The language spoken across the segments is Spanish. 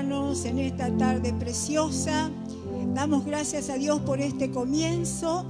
hermanos, en esta tarde preciosa. Damos gracias a Dios por este comienzo.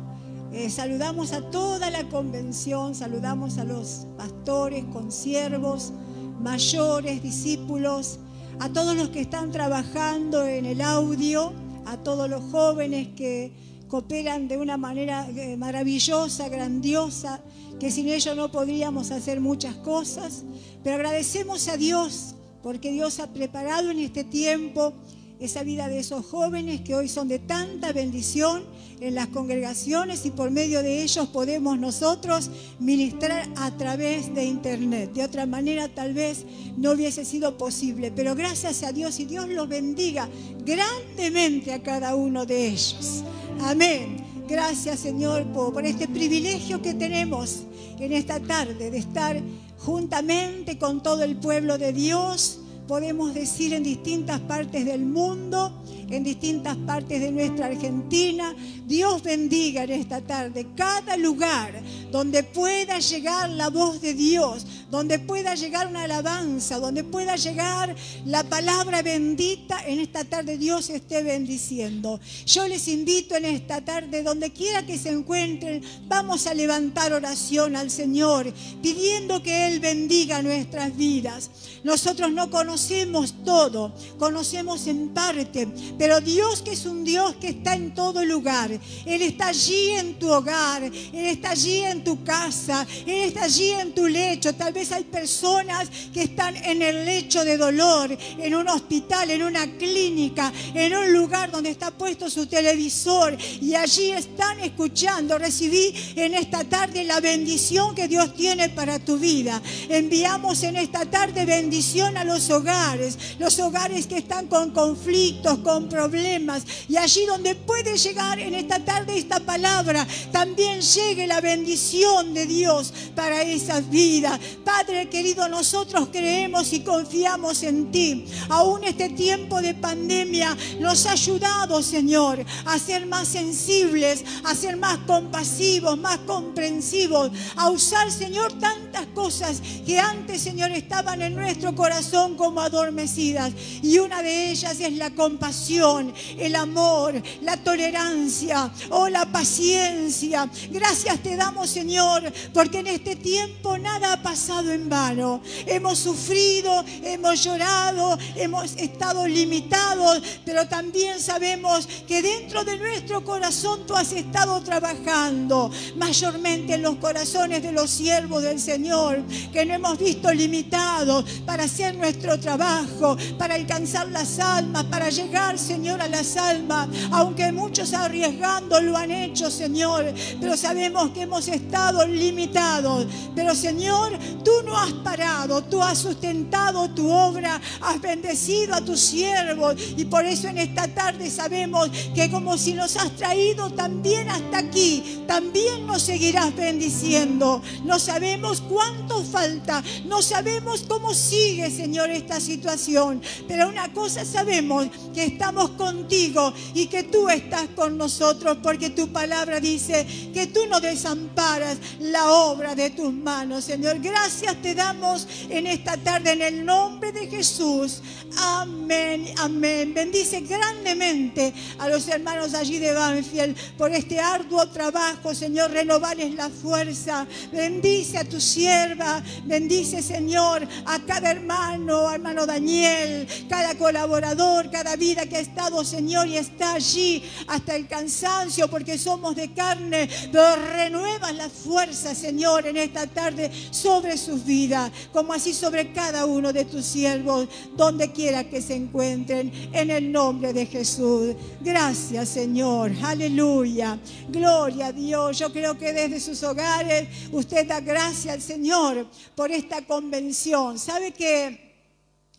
Saludamos a toda la convención, saludamos a los pastores, consiervos, mayores, discípulos, a todos los que están trabajando en el audio, a todos los jóvenes que cooperan de una manera maravillosa, grandiosa, que sin ellos no podríamos hacer muchas cosas. Pero agradecemos a Dios porque Dios ha preparado en este tiempo esa vida de esos jóvenes que hoy son de tanta bendición en las congregaciones, y por medio de ellos podemos nosotros ministrar a través de internet. De otra manera tal vez no hubiese sido posible, pero gracias a Dios, y Dios los bendiga grandemente a cada uno de ellos. Amén. Gracias, Señor, por este privilegio que tenemos en esta tarde de estar juntamente con todo el pueblo de Dios. Podemos decir en distintas partes del mundo, en distintas partes de nuestra Argentina. Dios bendiga en esta tarde cada lugar donde pueda llegar la voz de Dios, donde pueda llegar una alabanza, donde pueda llegar la palabra bendita. En esta tarde Dios esté bendiciendo. Yo les invito en esta tarde, donde quiera que se encuentren, vamos a levantar oración al Señor, pidiendo que Él bendiga nuestras vidas. Nosotros no conocemos todo, conocemos en parte, pero Dios, que es un Dios que está en todo lugar, Él está allí en tu hogar, Él está allí en tu casa, Él está allí en tu lecho. Tal vez hay personas que están en el lecho de dolor, en un hospital, en una clínica, en un lugar donde está puesto su televisor, y allí están escuchando. Recibí en esta tarde la bendición que Dios tiene para tu vida. Enviamos en esta tarde bendición a los hogares que están con conflictos, con problemas, y allí donde puede llegar en esta tarde esta palabra, también llegue la bendición de Dios para esas vidas. Padre querido, nosotros creemos y confiamos en ti. Aún este tiempo de pandemia nos ha ayudado, Señor, a ser más sensibles, a ser más compasivos, más comprensivos, a usar, Señor, tantas cosas que antes, Señor, estaban en nuestro corazón como adormecidas, y una de ellas es la compasión, el amor, la tolerancia, la paciencia. Gracias te damos, Señor, porque en este tiempo nada ha pasado en vano. Hemos sufrido, hemos llorado, hemos estado limitados, pero también sabemos que dentro de nuestro corazón tú has estado trabajando, mayormente en los corazones de los siervos del Señor, que no hemos visto limitados para hacer nuestro trabajo, para alcanzar las almas, para llegar, Señor, a las almas, aunque muchos arriesgando lo han hecho, Señor, pero sabemos que hemos estado limitados. Pero, Señor, tú no has parado, tú has sustentado tu obra, has bendecido a tus siervos, y por eso en esta tarde sabemos que como si nos has traído también hasta aquí, también nos seguirás bendiciendo. No sabemos cuánto falta, no sabemos cómo sigue, Señor, esta situación, pero una cosa sabemos, que estamos contigo y que tú estás con nosotros, porque tu palabra dice que tú no desamparas la obra de tus manos, Señor. Gracias te damos en esta tarde en el nombre de Jesús. Amén, amén. Bendice grandemente a los hermanos allí de Banfield por este arduo trabajo, Señor. Renovales la fuerza. Bendice a tu sierva. Bendice, Señor, a cada hermano, hermano Daniel, cada colaborador, cada vida que ha estado, Señor, y está allí hasta el cansancio, porque somos de carne, pero renuevas la fuerza, Señor, en esta tarde sobre sus vidas, como así sobre cada uno de tus siervos, donde quiera que se encuentren, en el nombre de Jesús. Gracias, Señor. Aleluya. Gloria a Dios. Yo creo que desde sus hogares usted da gracias al Señor por esta convención. ¿Sabe que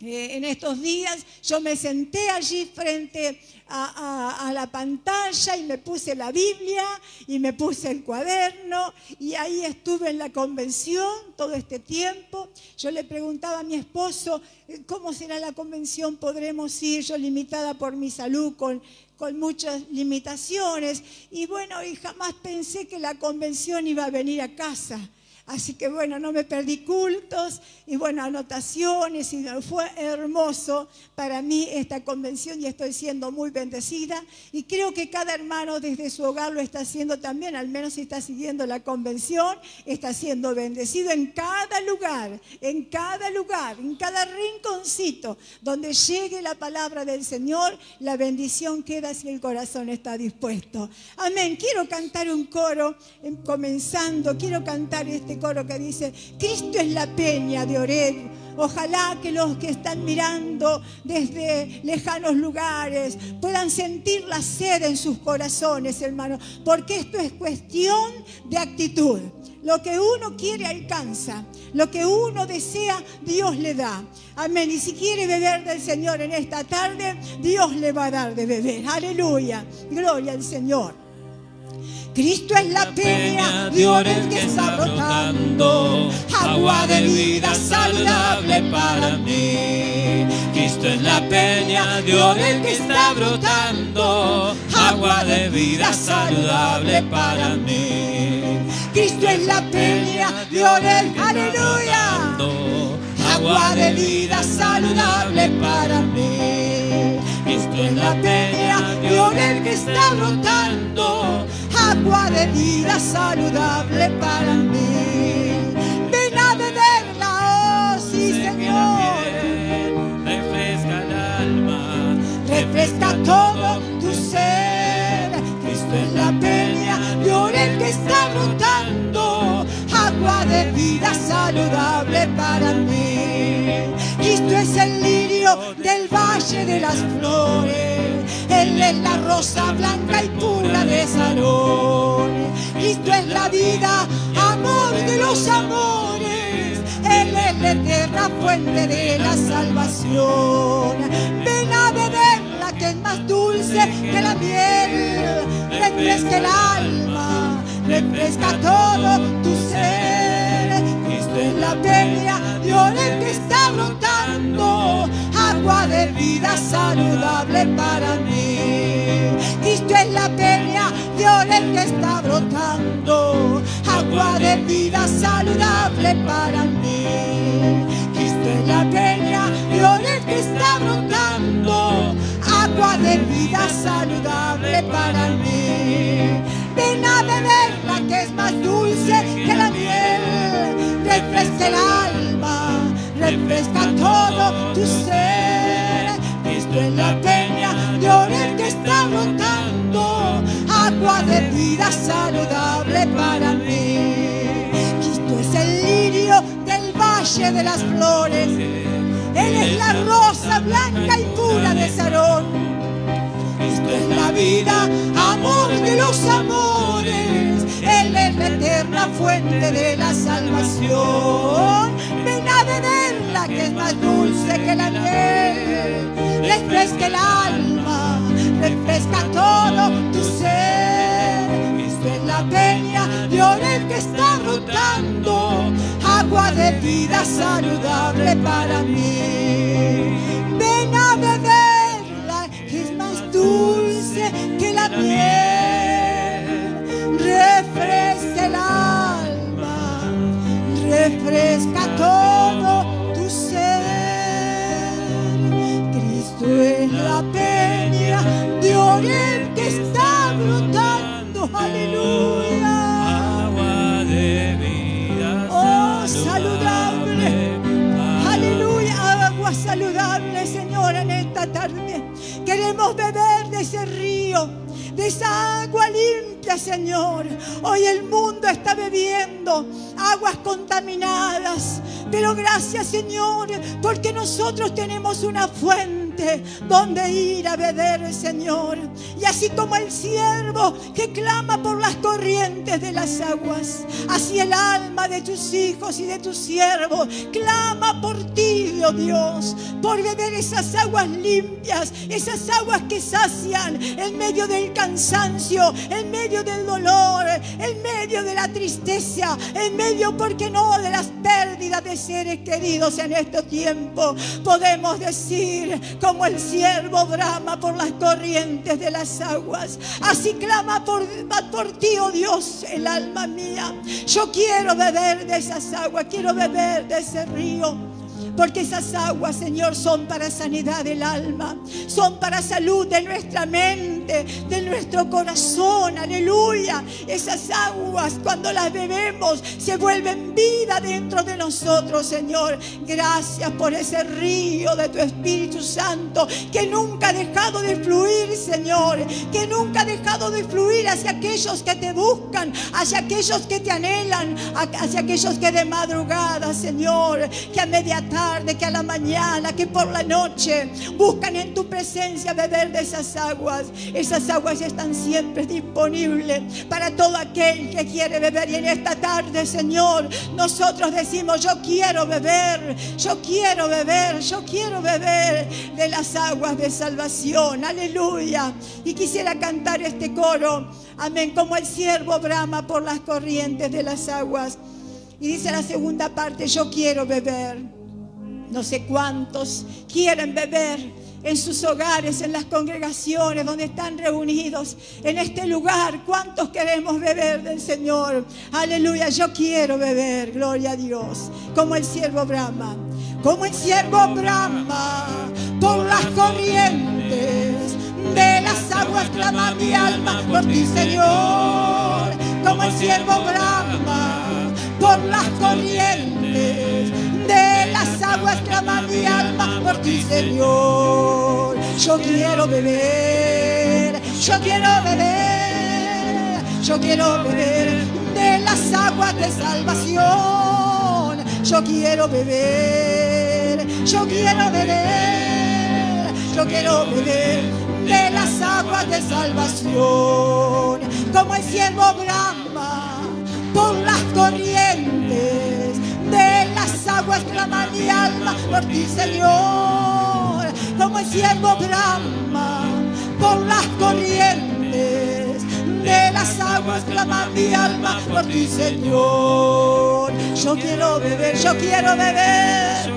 en estos días yo me senté allí frente a la pantalla y me puse la Biblia y me puse el cuaderno, y ahí estuve en la convención todo este tiempo? Yo le preguntaba a mi esposo, ¿cómo será la convención? ¿Podremos ir? Yo limitada por mi salud, con muchas limitaciones, y bueno, y jamás pensé que la convención iba a venir a casa. Así que bueno, no me perdí cultos y bueno, anotaciones, y fue hermoso para mí esta convención y estoy siendo muy bendecida. Y creo que cada hermano desde su hogar lo está haciendo también, al menos si está siguiendo la convención, está siendo bendecido en cada lugar, en cada rinconcito donde llegue la palabra del Señor, la bendición queda si el corazón está dispuesto. Amén. Quiero cantar un coro, comenzando, quiero cantar este coro que dice: Cristo es la peña de Oreb. Ojalá que los que están mirando desde lejanos lugares puedan sentir la sed en sus corazones, hermano, porque esto es cuestión de actitud. Lo que uno quiere alcanza, lo que uno desea, Dios le da. Amén. Y si quiere beber del Señor en esta tarde, Dios le va a dar de beber. Aleluya. Gloria al Señor. Cristo es la peña de Oreb que está brotando, agua de vida saludable para mí. Cristo es la peña de Oreb que está brotando, agua de vida saludable para mí. Cristo es la peña de Oreb, aleluya, agua de vida saludable para mí. Cristo es la peña de Oreb que está brotando, agua de vida saludable para mí. Ven a beberla, oh sí, Señor. Refresca el alma, refresca todo tu ser. Cristo es la peña de Oreb que está brotando, agua de vida saludable para mí. Cristo es el lirio del valle de las flores. Él es la rosa blanca y pura de Sarón. Cristo es la vida, amor de los amores. Él es la eterna fuente de la salvación. Ven a beberla que es más dulce que la miel. Refresca el alma, refresca todo tu ser. Cristo es la peña de Oreb que está brotando, agua de vida saludable para mí. Cristo es la peña de Oreb que está brotando, agua de vida saludable para mí. Cristo es la peña de Oreb que está brotando, agua de vida saludable para mí. Ven a beberla que es más dulce que la miel. Refresca el alma, refresca todo tu ser. Cristo es la peña de Oreb que está brotando, agua de vida saludable para mí. Cristo es el lirio del valle de las flores. Él es la rosa blanca y pura de Sarón. Cristo es la vida, amor de los amores. Él es la eterna fuente de la salvación. Ven a beberla que es más dulce que la miel. Refresca el alma, refresca todo tu ser. Cristo es la peña de Oreb que está brotando, agua de vida saludable para mí. Ven a beberla que es más dulce que la miel. Refresca el alma, refresca todo tu ser. Cristo es la peña de Oreb que está brotando, aleluya. agua de vida saludable, aleluya, agua saludable, Señor, en esta tarde. Queremos beber de ese río, de esa agua limpia, Señor. Hoy el mundo está bebiendo aguas contaminadas, pero gracias, Señor, porque nosotros tenemos una fuente donde ir a beber, Señor. Y así como el siervo que clama por las corrientes de las aguas, así el alma de tus hijos y de tus siervos clama por ti, oh Dios, por beber esas aguas limpias, esas aguas que sacian en medio del cansancio, en medio del dolor, en medio de la tristeza, en medio, ¿por qué no?, de las pérdidas de seres queridos en este tiempo. Podemos decir con como el siervo brama por las corrientes de las aguas, así clama por ti, oh Dios, el alma mía. Yo quiero beber de esas aguas, quiero beber de ese río. Porque esas aguas, Señor, son para sanidad del alma, son para salud de nuestra mente, de nuestro corazón, aleluya. Esas aguas, cuando las bebemos, se vuelven vida dentro de nosotros, Señor. Gracias por ese río de tu Espíritu Santo, que nunca ha dejado de fluir, Señor, que nunca ha dejado de fluir hacia aquellos que te buscan, hacia aquellos que te anhelan, hacia aquellos que de madrugada, Señor, que a media tarde, que a la mañana, que por la noche buscan en tu presencia beber de esas aguas. Esas aguas están siempre disponibles para todo aquel que quiere beber. Y en esta tarde, Señor, nosotros decimos: yo quiero beber, yo quiero beber, yo quiero beber de las aguas de salvación, aleluya. Y quisiera cantar este coro, amén, como el siervo brama por las corrientes de las aguas. Y dice la segunda parte: yo quiero beber. No sé cuántos quieren beber en sus hogares, en las congregaciones donde están reunidos, en este lugar. ¿Cuántos queremos beber del Señor? Aleluya, yo quiero beber, gloria a Dios, como el siervo brama. Como el siervo brama por las corrientes de las aguas, clama mi alma por ti, Señor. Como el siervo brama por las corrientes de las aguas, clama mi alma por ti, Señor. Yo quiero beber, yo quiero beber, yo quiero beber de las aguas de salvación. Yo quiero beber, yo quiero beber, yo quiero beber de las aguas de salvación. Como el siervo brama por las corrientes de las aguas, clama mi alma por ti, Señor. Como el siervo brama por las corrientes de las aguas, clama mi alma por ti, Señor. Yo quiero beber, yo quiero beber,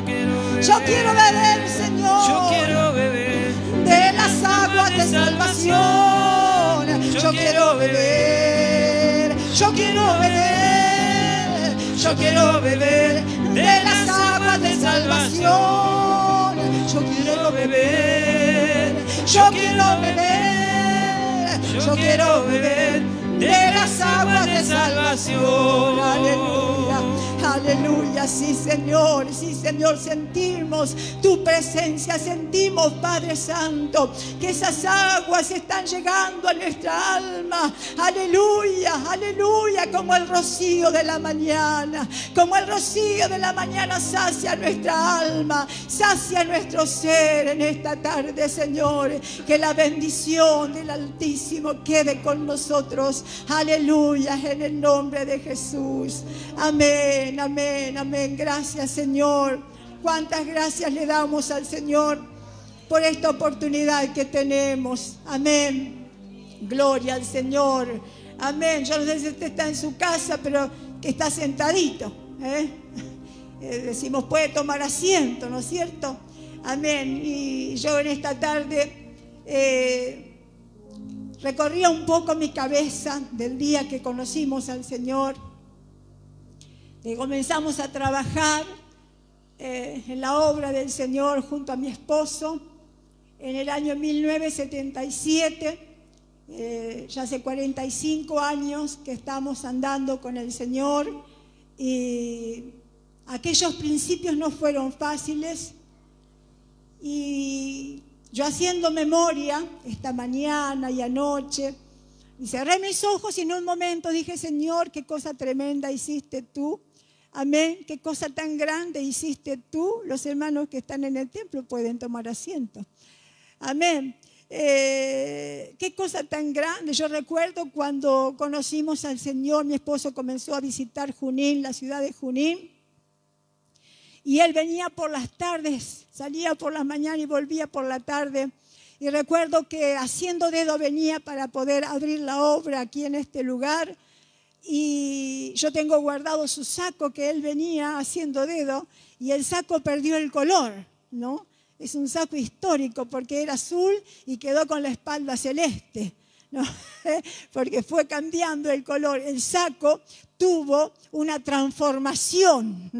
yo quiero beber, Señor. Yo quiero beber de las aguas de salvación. Yo quiero beber, yo quiero beber, yo quiero beber de las aguas de salvación. Yo quiero beber, yo quiero beber, yo quiero beber de las aguas de salvación. Aleluya, aleluya, sí Señor, sentimos tu presencia, sentimos, Padre Santo, que esas aguas están llegando a nuestra alma. Aleluya, aleluya, como el rocío de la mañana, como el rocío de la mañana sacia nuestra alma, sacia nuestro ser en esta tarde, Señor. Que la bendición del Altísimo quede con nosotros. Aleluya, en el nombre de Jesús. Amén, amén, amén. Gracias, Señor. Cuántas gracias le damos al Señor por esta oportunidad que tenemos. Amén. Gloria al Señor. Amén. Yo no sé si usted está en su casa, pero que está sentadito. Decimos, puede tomar asiento, ¿no es cierto? Amén. Y yo en esta tarde recorría un poco mi cabeza del día que conocimos al Señor. Y comenzamos a trabajar en la obra del Señor junto a mi esposo en el año 1977. Ya hace 45 años que estamos andando con el Señor y aquellos principios no fueron fáciles. Y yo haciendo memoria esta mañana y anoche, y cerré mis ojos y en un momento dije: Señor, qué cosa tremenda hiciste tú. Amén, qué cosa tan grande hiciste tú. Los hermanos que están en el templo pueden tomar asiento. Amén. Qué cosa tan grande. Yo recuerdo cuando conocimos al Señor, mi esposo comenzó a visitar Junín, la ciudad de Junín. Y él venía por las tardes, salía por las mañanas y volvía por la tarde. Y recuerdo que haciendo dedo venía para poder abrir la obra aquí en este lugar. Y yo tengo guardado su saco que él venía haciendo dedo y el saco perdió el color, ¿no? Es un saco histórico porque era azul y quedó con la espalda celeste, ¿no? Porque fue cambiando el color. El saco tuvo una transformación.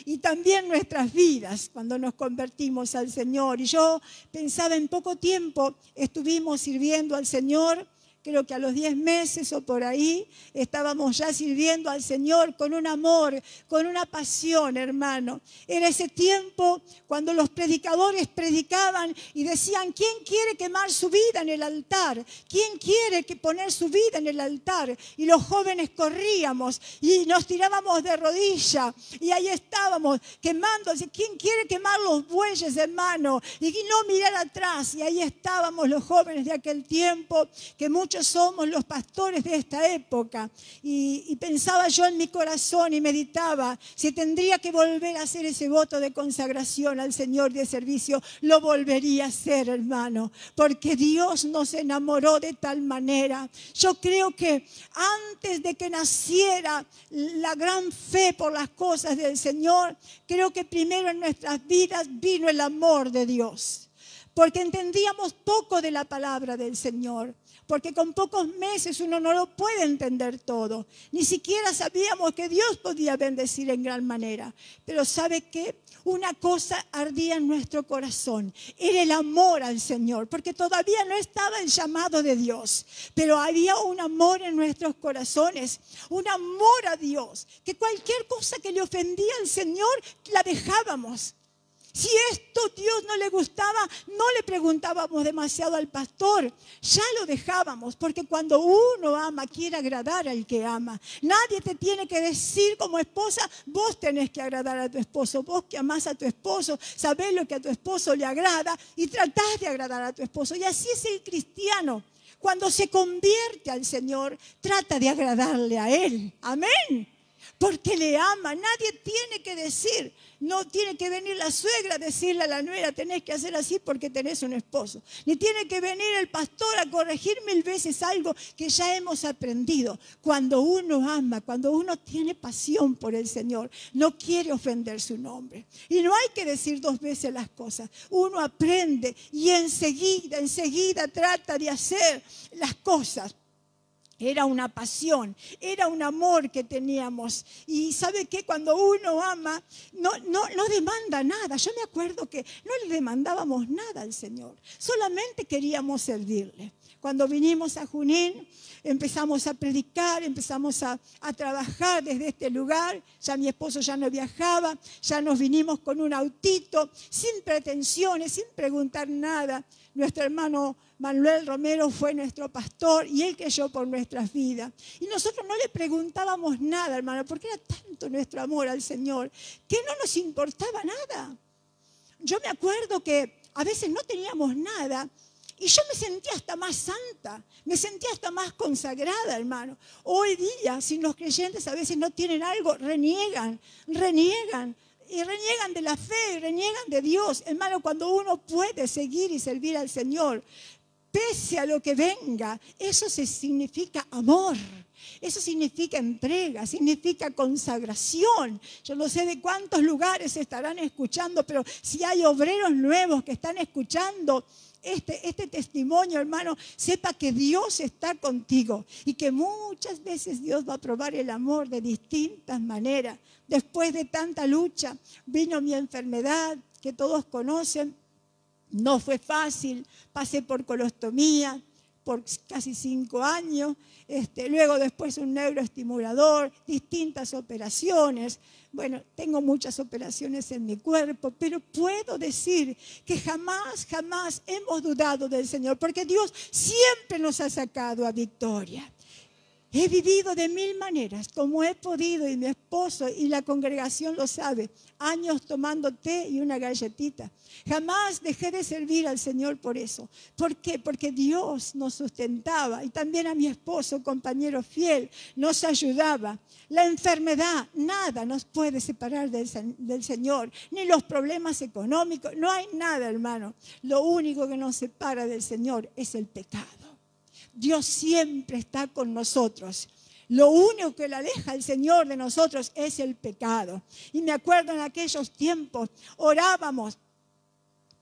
Y también nuestras vidas cuando nos convertimos al Señor. Y yo pensaba, en poco tiempo estuvimos sirviendo al Señor. Creo que a los 10 meses o por ahí estábamos ya sirviendo al Señor con un amor, con una pasión, hermano. Era ese tiempo cuando los predicadores predicaban y decían, ¿quién quiere quemar su vida en el altar? ¿Quién quiere poner su vida en el altar? Y los jóvenes corríamos y nos tirábamos de rodilla y ahí estábamos quemando. ¿Quién quiere quemar los bueyes, hermano? Y no mirar atrás. Y ahí estábamos los jóvenes de aquel tiempo, que muchos somos los pastores de esta época. Y pensaba yo en mi corazón y meditaba, si tendría que volver a hacer ese voto de consagración al Señor de servicio, lo volvería a hacer, hermano, porque Dios nos enamoró de tal manera. Yo creo que antes de que naciera la gran fe por las cosas del Señor, creo que primero en nuestras vidas vino el amor de Dios, porque entendíamos poco de la palabra del Señor. Porque con pocos meses uno no lo puede entender todo. Ni siquiera sabíamos que Dios podía bendecir en gran manera. Pero ¿sabe qué? Una cosa ardía en nuestro corazón. Era el amor al Señor. Porque todavía no estaba el llamado de Dios. Pero había un amor en nuestros corazones. Un amor a Dios. Que cualquier cosa que le ofendía al Señor, la dejábamos. Si esto Dios no le gustaba, no le preguntábamos demasiado al pastor, ya lo dejábamos, porque cuando uno ama, quiere agradar al que ama. Nadie te tiene que decir como esposa, vos tenés que agradar a tu esposo, vos que amás a tu esposo, sabés lo que a tu esposo le agrada y tratás de agradar a tu esposo. Y así es el cristiano. Cuando se convierte al Señor, trata de agradarle a Él. Amén. Porque le ama. Nadie tiene que decir, no tiene que venir la suegra a decirle a la nuera, tenés que hacer así porque tenés un esposo. Ni tiene que venir el pastor a corregir 1000 veces algo que ya hemos aprendido. Cuando uno ama, cuando uno tiene pasión por el Señor, no quiere ofender su nombre. Y no hay que decir 2 veces las cosas. Uno aprende y enseguida trata de hacer las cosas. Era una pasión, era un amor que teníamos. Y ¿sabe qué? Cuando uno ama, no demanda nada. Yo me acuerdo que no le demandábamos nada al Señor. Solamente queríamos servirle. Cuando vinimos a Junín, empezamos a predicar, empezamos a trabajar desde este lugar. Ya mi esposo ya no viajaba, ya nos vinimos con un autito, sin pretensiones, sin preguntar nada. Nuestro hermano Manuel Romero fue nuestro pastor y él creyó por nuestras vidas. Y nosotros no le preguntábamos nada, hermano, porque era tanto nuestro amor al Señor que no nos importaba nada. Yo me acuerdo que a veces no teníamos nada y yo me sentía hasta más santa, me sentía hasta más consagrada, hermano. Hoy día, si los creyentes a veces no tienen algo, reniegan. Y reniegan de la fe, y reniegan de Dios. Hermano, cuando uno puede seguir y servir al Señor, pese a lo que venga, eso significa amor. Eso significa entrega, significa consagración. Yo no sé de cuántos lugares estarán escuchando, pero si hay obreros nuevos que están escuchando este testimonio, hermano, sepa que Dios está contigo y que muchas veces Dios va a probar el amor de distintas maneras. Después de tanta lucha, vino mi enfermedad que todos conocen. No fue fácil, pasé por colostomía por casi 5 años, luego después un neuroestimulador, distintas operaciones. Bueno, tengo muchas operaciones en mi cuerpo, pero puedo decir que jamás hemos dudado del Señor, porque Dios siempre nos ha sacado a victoria. He vivido de 1000 maneras, como he podido, y mi esposo y la congregación lo sabe, años tomando té y una galletita. Jamás dejé de servir al Señor por eso. ¿Por qué? Porque Dios nos sustentaba y también a mi esposo, compañero fiel, nos ayudaba. La enfermedad, nada nos puede separar del Señor, ni los problemas económicos, no hay nada, hermano. Lo único que nos separa del Señor es el pecado. Dios siempre está con nosotros. Lo único que le aleja al Señor de nosotros es el pecado. Y me acuerdo en aquellos tiempos, orábamos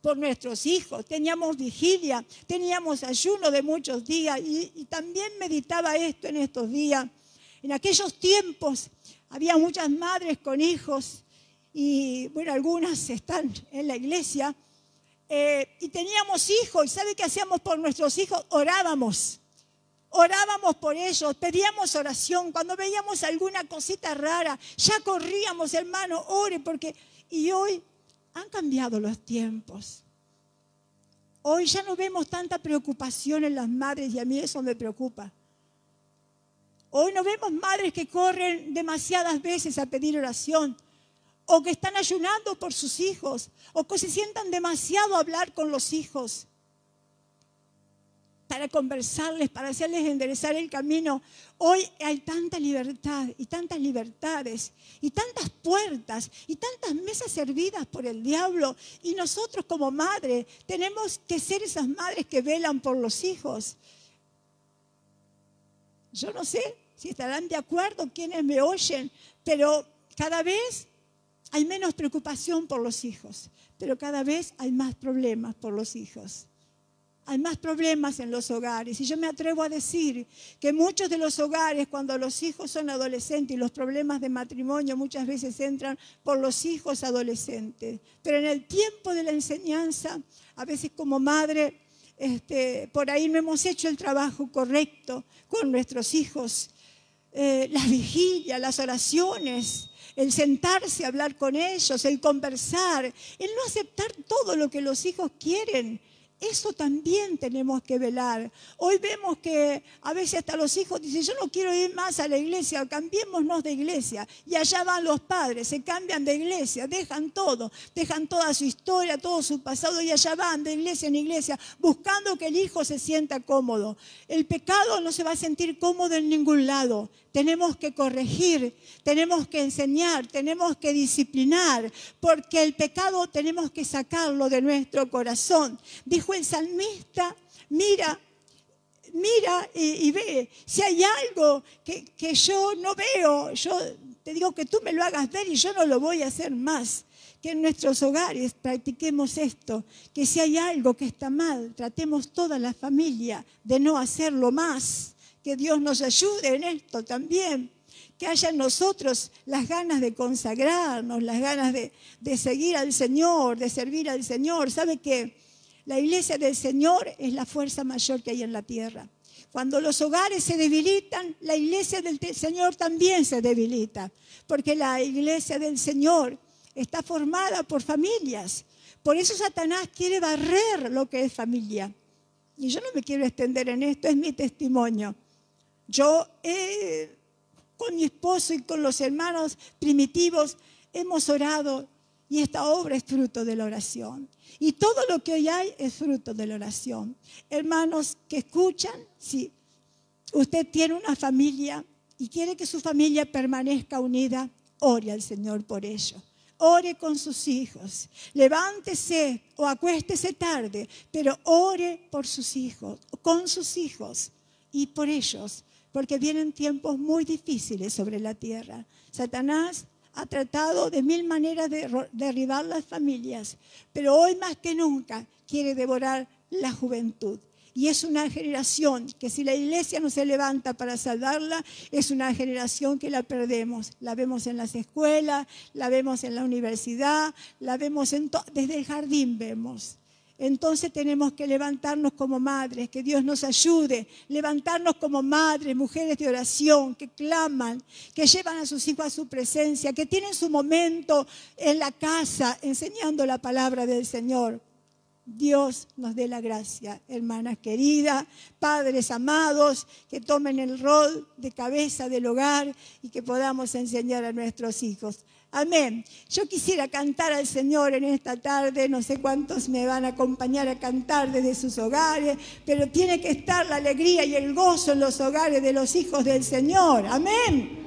por nuestros hijos, teníamos vigilia, teníamos ayuno de muchos días y también meditaba esto en estos días. En aquellos tiempos había muchas madres con hijos y bueno, algunas están en la iglesia y teníamos hijos. ¿Y sabe qué hacíamos por nuestros hijos? Orábamos por ellos, pedíamos oración. Cuando veíamos alguna cosita rara, ya corríamos, hermano, ore porque... Y hoy han cambiado los tiempos. Hoy ya no vemos tanta preocupación en las madres y a mí eso me preocupa. Hoy no vemos madres que corren demasiadas veces a pedir oración o que están ayunando por sus hijos o que se sientan demasiado a hablar con los hijos para conversarles, para hacerles enderezar el camino. Hoy hay tanta libertad y tantas libertades y tantas puertas y tantas mesas servidas por el diablo. Y nosotros como madres tenemos que ser esas madres que velan por los hijos. Yo no sé si estarán de acuerdo quienes me oyen, pero cada vez hay menos preocupación por los hijos, pero cada vez hay más problemas por los hijos. Hay más problemas en los hogares y yo me atrevo a decir que muchos de los hogares, cuando los hijos son adolescentes y los problemas de matrimonio muchas veces entran por los hijos adolescentes. Pero en el tiempo de la enseñanza, a veces como madre, por ahí no hemos hecho el trabajo correcto con nuestros hijos. Las vigilias, las oraciones, el sentarse a hablar con ellos, el conversar, el no aceptar todo lo que los hijos quieren. Eso también tenemos que velar. Hoy vemos que a veces hasta los hijos dicen, yo no quiero ir más a la iglesia, cambiémonos de iglesia. Y allá van los padres, se cambian de iglesia, dejan todo, dejan toda su historia, todo su pasado y allá van de iglesia en iglesia, buscando que el hijo se sienta cómodo. El pecado no se va a sentir cómodo en ningún lado. Tenemos que corregir, tenemos que enseñar, tenemos que disciplinar, porque el pecado tenemos que sacarlo de nuestro corazón. Dijo el salmista, mira y ve, si hay algo que yo no veo, yo te digo que tú me lo hagas ver y yo no lo voy a hacer más. Que en nuestros hogares practiquemos esto, que si hay algo que está mal, tratemos toda la familia de no hacerlo más. Que Dios nos ayude en esto también, que haya en nosotros las ganas de consagrarnos, las ganas de seguir al Señor, de servir al Señor. ¿Sabe qué? La iglesia del Señor es la fuerza mayor que hay en la tierra. Cuando los hogares se debilitan, la iglesia del Señor también se debilita, porque la iglesia del Señor está formada por familias. Por eso Satanás quiere barrer lo que es familia. Y yo no me quiero extender en esto, es mi testimonio. Yo con mi esposo y con los hermanos primitivos hemos orado y esta obra es fruto de la oración. Y todo lo que hoy hay es fruto de la oración. Hermanos que escuchan, si usted tiene una familia y quiere que su familia permanezca unida, ore al Señor por ello. Ore con sus hijos, levántese o acuéstese tarde, pero ore por sus hijos, con sus hijos y por ellos. Porque vienen tiempos muy difíciles sobre la tierra. Satanás ha tratado de mil maneras de derribar las familias, pero hoy más que nunca quiere devorar la juventud. Y es una generación que si la iglesia no se levanta para salvarla, es una generación que la perdemos. La vemos en las escuelas, la vemos en la universidad, la vemos desde el jardín vemos. Entonces tenemos que levantarnos como madres, que Dios nos ayude, levantarnos como madres, mujeres de oración, que claman, que llevan a sus hijos a su presencia, que tienen su momento en la casa enseñando la palabra del Señor. Dios nos dé la gracia, hermanas queridas, padres amados, que tomen el rol de cabeza del hogar y que podamos enseñar a nuestros hijos. Amén. Yo quisiera cantar al Señor en esta tarde, no sé cuántos me van a acompañar a cantar desde sus hogares, pero tiene que estar la alegría y el gozo en los hogares de los hijos del Señor. Amén.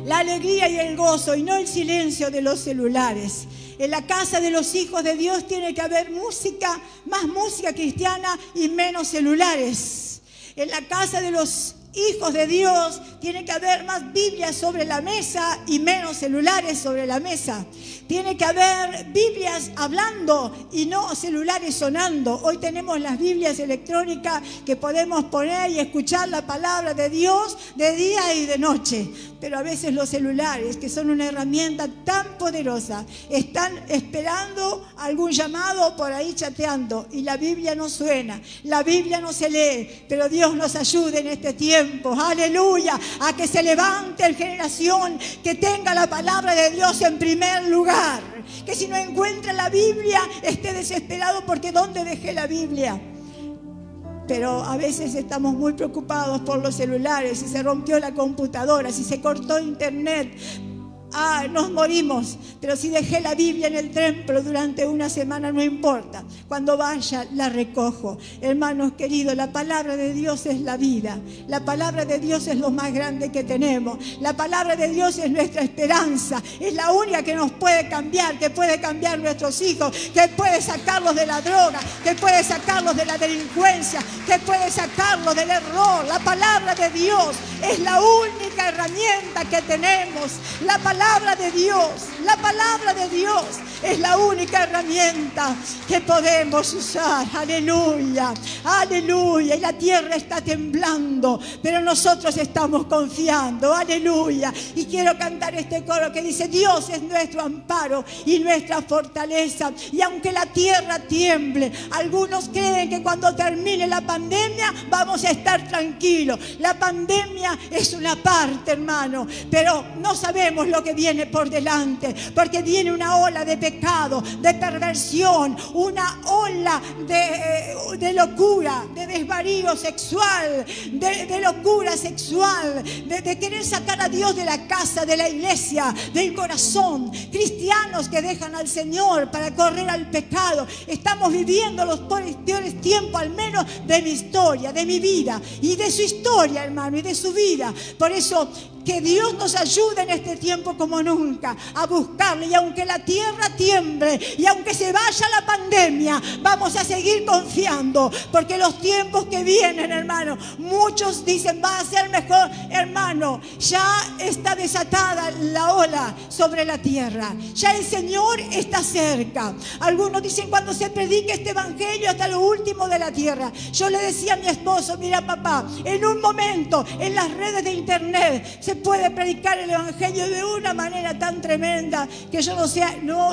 La alegría y el gozo y no el silencio de los celulares. En la casa de los hijos de Dios tiene que haber música, más música cristiana y menos celulares. En la casa de los hijos de Dios tiene que haber más Biblia sobre la mesa y menos celulares sobre la mesa. Tiene que haber Biblias hablando y no celulares sonando. Hoy tenemos las Biblias electrónicas que podemos poner y escuchar la palabra de Dios de día y de noche. Pero a veces los celulares, que son una herramienta tan poderosa, están esperando algún llamado por ahí chateando y la Biblia no suena, la Biblia no se lee. Pero Dios nos ayude en este tiempo, aleluya, a que se levante en generación que tenga la palabra de Dios en primer lugar. Que si no encuentra la Biblia esté desesperado porque ¿dónde dejé la Biblia? Pero a veces estamos muy preocupados por los celulares, si se rompió la computadora, si se cortó internet. Nos morimos, pero si dejé la Biblia en el templo durante una semana no importa, cuando vaya la recojo. Hermanos queridos, la palabra de Dios es la vida, la palabra de Dios es lo más grande que tenemos, la palabra de Dios es nuestra esperanza, es la única que nos puede cambiar, que puede cambiar nuestros hijos, que puede sacarlos de la droga, que puede sacarlos de la delincuencia, que puede sacarlos del error. La palabra de Dios es la única herramienta que tenemos. La palabra de Dios es la única herramienta que podemos usar. Aleluya, aleluya. Y la tierra está temblando, pero nosotros estamos confiando. Aleluya. Y quiero cantar este coro que dice: Dios es nuestro amparo y nuestra fortaleza. Y aunque la tierra tiemble, algunos creen que cuando termine la pandemia vamos a estar tranquilos. La pandemia es una parte, hermano, pero no sabemos lo que viene por delante, porque viene una ola de pecado, de perversión, una ola de locura, de desvarío sexual, de locura sexual, de querer sacar a Dios de la casa, de la iglesia, del corazón. Cristianos que dejan al Señor para correr al pecado. Estamos viviendo los peores tiempos, al menos de mi historia, de mi vida y de su historia, hermano, y de su vida. Por eso, que Dios nos ayude en este tiempo como nunca a buscarle. Y aunque la tierra tiemble y aunque se vaya la pandemia, vamos a seguir confiando, porque los tiempos que vienen, hermano, muchos dicen va a ser mejor. Hermano, ya está desatada la ola sobre la tierra, ya el Señor está cerca. Algunos dicen cuando se predique este evangelio hasta lo último de la tierra. Yo le decía a mi esposo: mira, papá, en un momento en las redes de internet se puede predicar el evangelio de una manera tan tremenda que yo no sé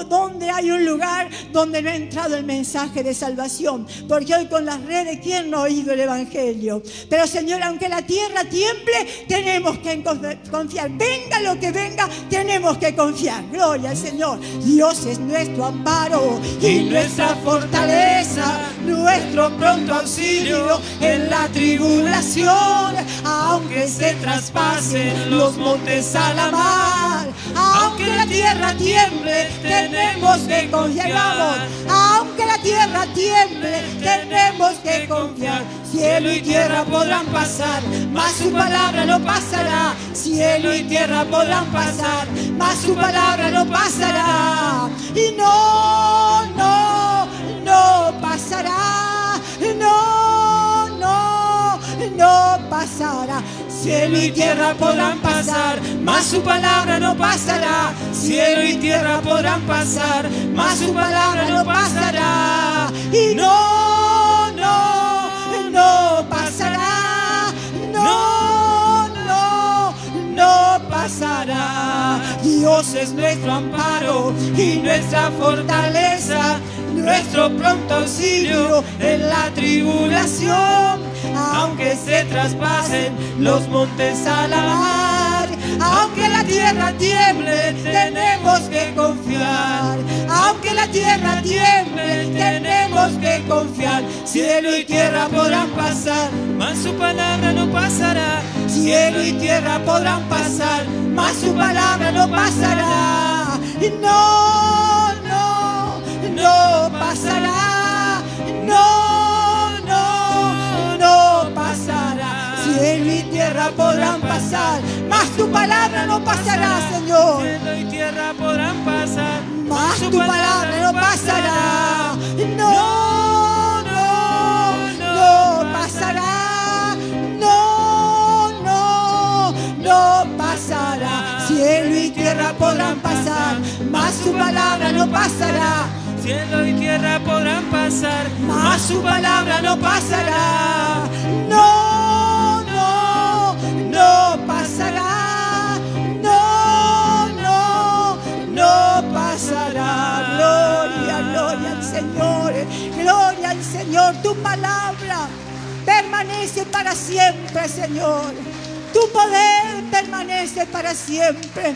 dónde hay un lugar donde no ha entrado el mensaje de salvación, porque hoy con las redes, ¿quién no ha oído el evangelio? Pero Señor, aunque la tierra tiemble, tenemos que confiar. Venga lo que venga, tenemos que confiar. Gloria al Señor. Dios es nuestro amparo y nuestra fortaleza, nuestro pronto auxilio en la tribulación. Aunque se traspasen los montes a la mar, aunque la tierra tiemble, tenemos que confiar. Vamos. Aunque la tierra tiemble, tenemos que confiar. Cielo y tierra podrán pasar, mas su palabra no pasará. Cielo y tierra podrán pasar, mas su palabra no pasará. Y no pasará. No pasará. Cielo y tierra podrán pasar, mas su palabra no pasará. Cielo y tierra podrán pasar, mas su palabra no pasará. Y no pasará. No pasará. Dios es nuestro amparo y nuestra fortaleza, nuestro pronto auxilio en la tribulación. Aunque se traspasen los montes a la mar, aunque la tierra tiemble, tenemos que confiar. Aunque la tierra tiemble, tenemos que confiar. Cielo y tierra podrán pasar, mas su palabra no pasará. Cielo y tierra podrán pasar, mas su palabra no pasará. Y no pasará. No pasará. Cielo y tierra podrán pasar, mas tu palabra no pasará, Señor. Cielo y tierra podrán pasar, mas tu palabra no pasará. No pasará. No pasará. Cielo y tierra podrán podrán pasar, mas su palabra no pasará. Cielo y tierra podrán pasar, mas su palabra no pasará. No, no, no pasará. No, no, no pasará. Gloria, gloria al Señor. Gloria al Señor. Tu palabra permanece para siempre, Señor. Tu poder permanece para siempre.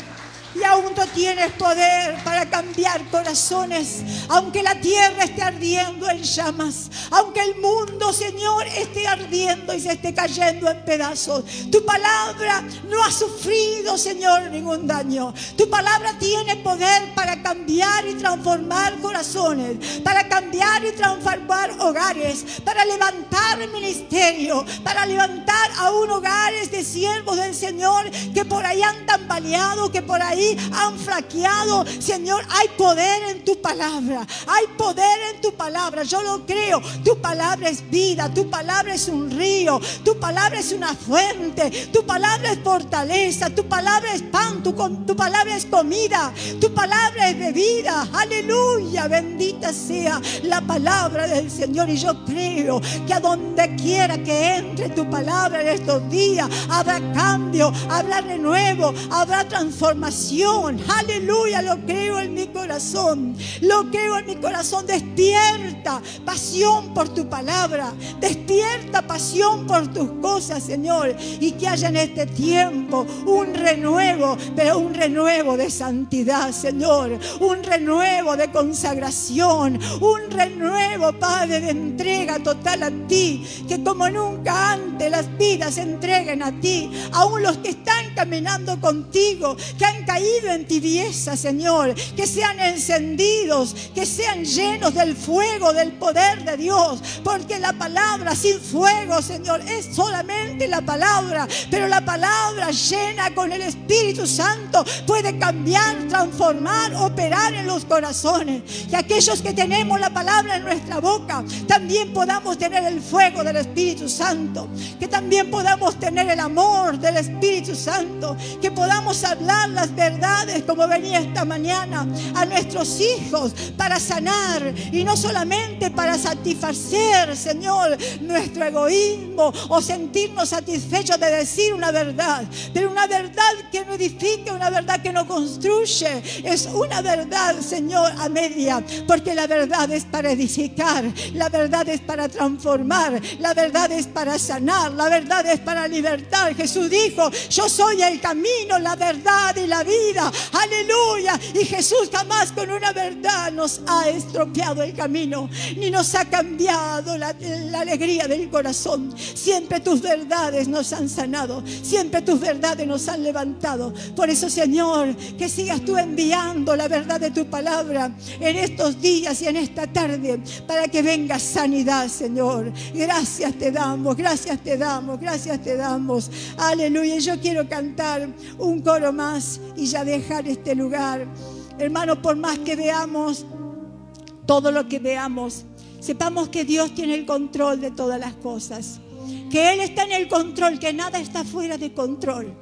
Y aún no tienes poder para cambiar corazones, aunque la tierra esté ardiendo en llamas, aunque el mundo, Señor, esté ardiendo y se esté cayendo en pedazos. Tu palabra no ha sufrido, Señor, ningún daño. Tu palabra tiene poder para cambiar y transformar corazones, para cambiar y transformar hogares, para levantar ministerio, para levantar aún hogares de siervos del Señor que por ahí han tambaleado, que por ahí han flaqueado. Señor, hay poder en tu palabra, hay poder en tu palabra. Yo lo creo. Tu palabra es vida, tu palabra es un río, tu palabra es una fuente, tu palabra es fortaleza, tu palabra es pan, tu palabra es comida, tu palabra es bebida. Aleluya, bendita sea la palabra del Señor. Y yo creo que a donde quiera que entre tu palabra en estos días, habrá cambio, habrá renuevo, habrá transformación. Aleluya, lo creo en mi corazón. Lo creo en mi corazón. Despierta pasión por tu palabra. Despierta pasión por tus cosas, Señor. Y que haya en este tiempo un renuevo, pero un renuevo de santidad, Señor. Un renuevo de consagración. Un renuevo, Padre, de entrega total a ti. Que como nunca antes las vidas se entreguen a ti. Aún los que están caminando contigo, que han caído en tibieza, Señor, que sean encendidos, que sean llenos del fuego, del poder de Dios, porque la palabra sin fuego, Señor, es solamente la palabra, pero la palabra llena con el Espíritu Santo puede cambiar, transformar, operar en los corazones. Y aquellos que tenemos la palabra en nuestra boca, también podamos tener el fuego del Espíritu Santo, que también podamos tener el amor del Espíritu Santo, que podamos hablar las verdades como venía esta mañana a nuestros hijos para sanar y no solamente para satisfacer, Señor, nuestro egoísmo o sentirnos satisfechos de decir una verdad, pero una verdad que no edifica, una verdad que no construye, es una verdad, Señor, a media, porque la verdad es para edificar, la verdad es para transformar, la verdad es para sanar, la verdad es para libertar. Jesús dijo: yo soy el camino, la verdad y la vida. Aleluya. Y Jesús jamás con una verdad nos ha estropeado el camino, ni nos ha cambiado la alegría del corazón. Siempre tus verdades nos han sanado, siempre tus verdades nos han levantado. Por eso, Señor, que sigas tú enviando la verdad de tu palabra en estos días y en esta tarde, para que venga sanidad, Señor. Gracias te damos, gracias te damos, gracias te damos. Aleluya. Yo quiero cantar un coro más y ya dejar este lugar. Hermano, por más que veamos todo lo que veamos, sepamos que Dios tiene el control de todas las cosas, que Él está en el control, que nada está fuera de control.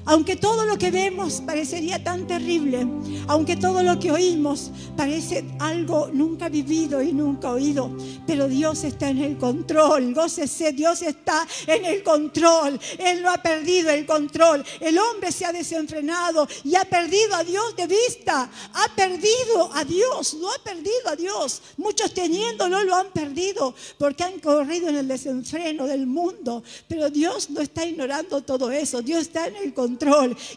Aunque todo lo que vemos parecería tan terrible, aunque todo lo que oímos parece algo nunca vivido y nunca oído, pero Dios está en el control. Gócese, Dios está en el control. Él no ha perdido el control. El hombre se ha desenfrenado y ha perdido a Dios de vista. Ha perdido a Dios, lo ha perdido a Dios. Muchos teniéndolo lo han perdido porque han corrido en el desenfreno del mundo. Pero Dios no está ignorando todo eso. Dios está en el control.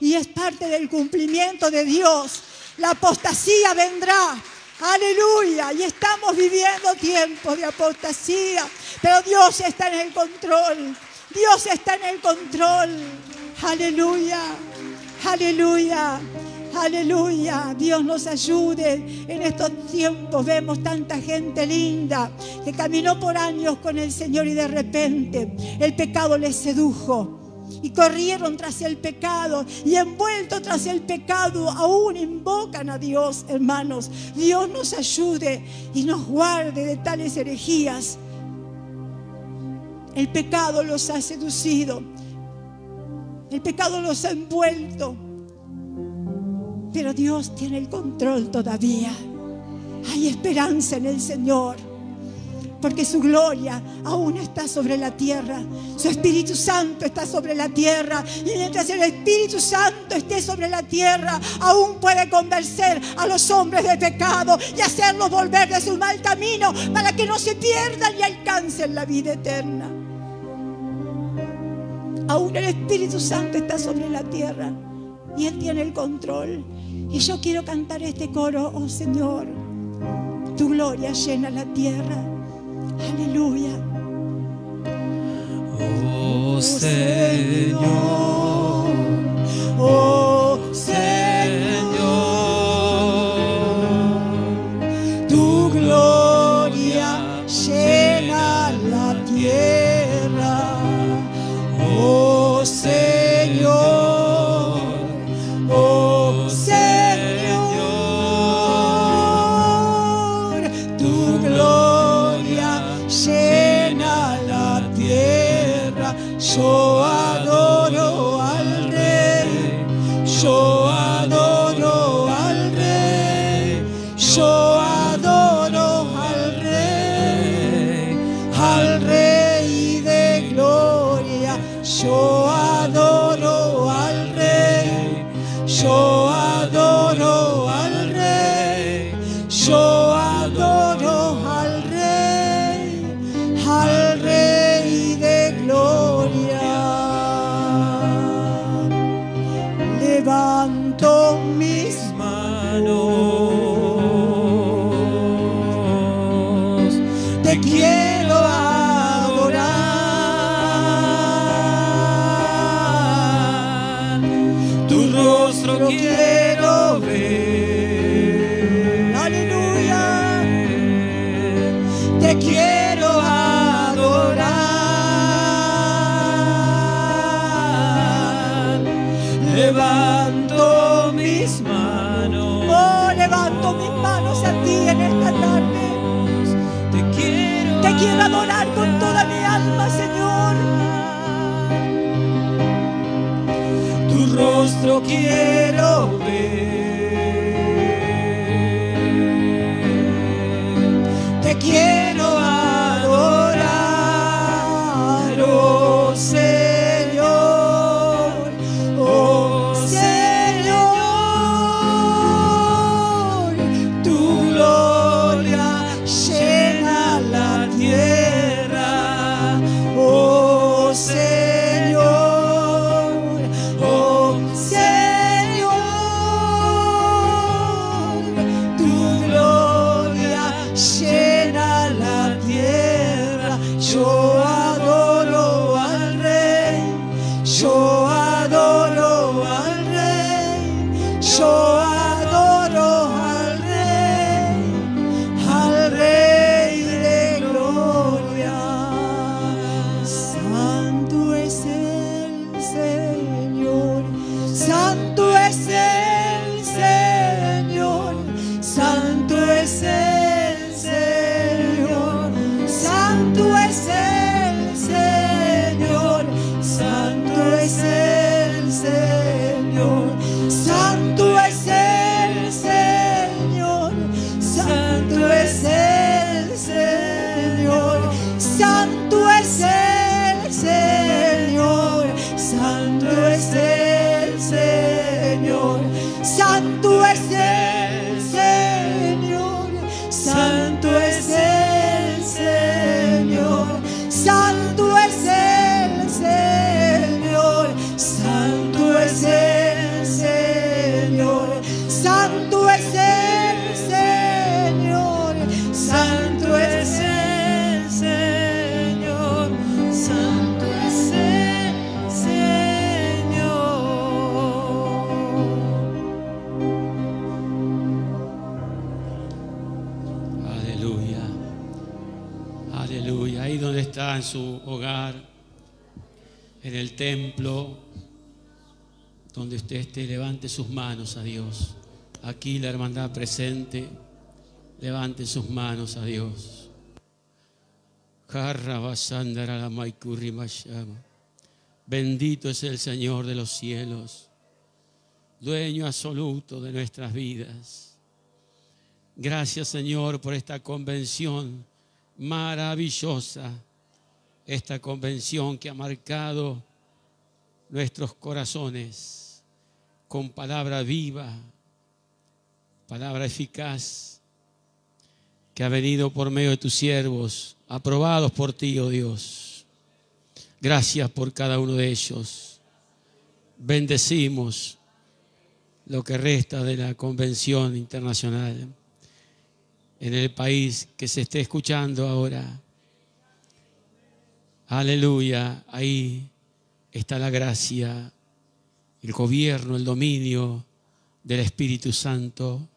Y es parte del cumplimiento de Dios. La apostasía vendrá. Aleluya. Y estamos viviendo tiempos de apostasía, pero Dios está en el control. Dios está en el control. Aleluya. Aleluya. Aleluya. Dios nos ayude en estos tiempos. Vemos tanta gente linda que caminó por años con el Señor y de repente el pecado les sedujo. Y corrieron tras el pecado, y envueltos tras el pecado aún invocan a Dios, hermanos. Dios nos ayude y nos guarde de tales herejías. El pecado los ha seducido, el pecado los ha envuelto, pero Dios tiene el control todavía. Hay esperanza en el Señor, porque su gloria aún está sobre la tierra. Su Espíritu Santo está sobre la tierra. Y mientras el Espíritu Santo esté sobre la tierra, aún puede convencer a los hombres de pecado y hacerlos volver de su mal camino, para que no se pierdan y alcancen la vida eterna. Aún el Espíritu Santo está sobre la tierra y Él tiene el control. Y yo quiero cantar este coro: oh Señor, tu gloria llena la tierra. Aleluya. Oh Señor, oh Señor, tu gloria llena la tierra. Oh Señor, oh Señor, tu gloria llena la tierra. Yo adoro al Rey, yo adoro al Rey, yo adoro al Rey de gloria. Yo adoro al Rey, yo adoro al Rey, yo adoro al Rey de gloria. Levanto mis manos, te quiero adorar, tu rostro quiero ver. Aleluya, te quiero adorar. Levanto mis manos, oh, levanto mis manos a ti en esta tarde. Te quiero adorar con toda mi alma, Señor. Tu rostro quiero ver. Te quiero adorar, oh Señor, oh Señor. Tu gloria llena la tierra, oh Señor, oh Señor. Tu gloria llena la tierra. Yo adoro al Rey, yo adoro al Rey, yo adoro al Rey de gloria. Santo es el Señor, santo es el Señor, santo es el Señor, santo es el Señor, santo es el Señor, santo es el Señor, santo es el Señor, santo es el Señor, santo es el Señor, santo es el Señor, santo es el Señor, santo es el Señor, santo es el Señor, santo es el Señor, santo es el Señor, santo es el Señor. aleluya, aleluya. Ahí donde está, en su hogar, en el templo, donde usted esté, levante sus manos a Dios. Aquí la hermandad presente, levante sus manos a Dios. Bendito es el Señor de los cielos. dueño absoluto de nuestras vidas. Gracias, Señor, por esta convención maravillosa, esta convención que ha marcado nuestros corazones con palabra viva, palabra eficaz, que ha venido por medio de tus siervos, aprobados por ti, oh Dios. Gracias por cada uno de ellos. Bendecimos lo que resta de la convención internacional en el país que se esté escuchando ahora. Aleluya, ahí está la gracia, el gobierno, el dominio del Espíritu Santo,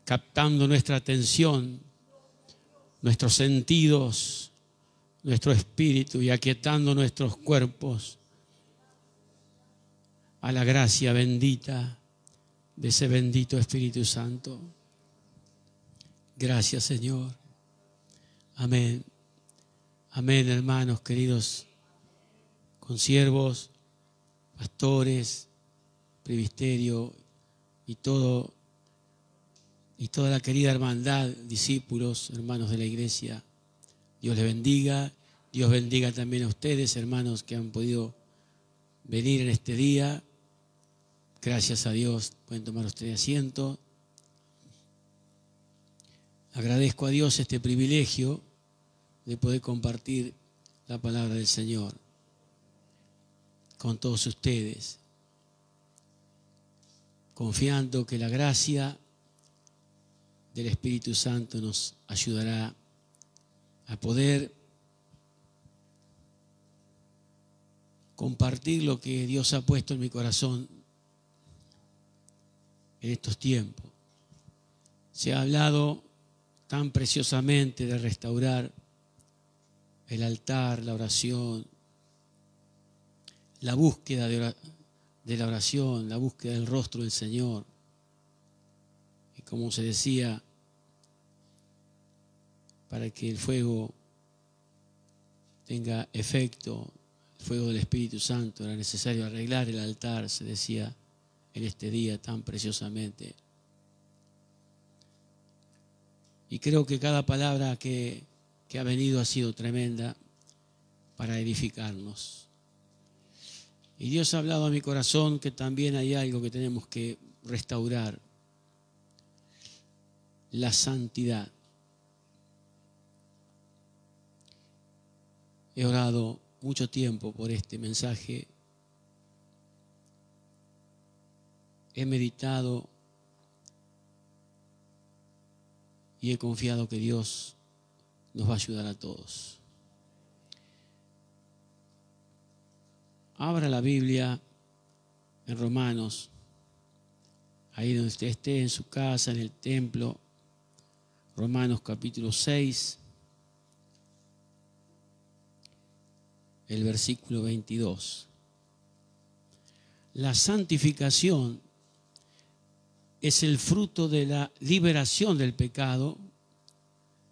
captando nuestra atención, nuestros sentidos, nuestro espíritu y aquietando nuestros cuerpos a la gracia bendita de ese bendito Espíritu Santo. Gracias, Señor. Amén. Amén, hermanos queridos, consiervos, pastores, presbiterio y toda la querida hermandad, discípulos, hermanos de la iglesia. Dios les bendiga. Dios bendiga también a ustedes, hermanos, que han podido venir en este día. Gracias a Dios. Pueden tomar ustedes asiento. Agradezco a Dios este privilegio de poder compartir la palabra del Señor con todos ustedes, confiando que la gracia del Espíritu Santo nos ayudará a poder compartir lo que Dios ha puesto en mi corazón en estos tiempos. Se ha hablado tan preciosamente de restaurar el altar, la oración, la búsqueda de la oración, la búsqueda del rostro del Señor. Y como se decía, para que el fuego tenga efecto, el fuego del Espíritu Santo, era necesario arreglar el altar, se decía en este día tan preciosamente. Y creo que cada palabra que ha venido ha sido tremenda para edificarnos. Y Dios ha hablado a mi corazón que también hay algo que tenemos que restaurar: la santidad. He orado mucho tiempo por este mensaje. He meditado y he confiado que Dios nos va a ayudar a todos. Abra la Biblia en Romanos, ahí donde usted esté, en su casa, en el templo. Romanos capítulo 6, el versículo 22. La santificación es el fruto de la liberación del pecado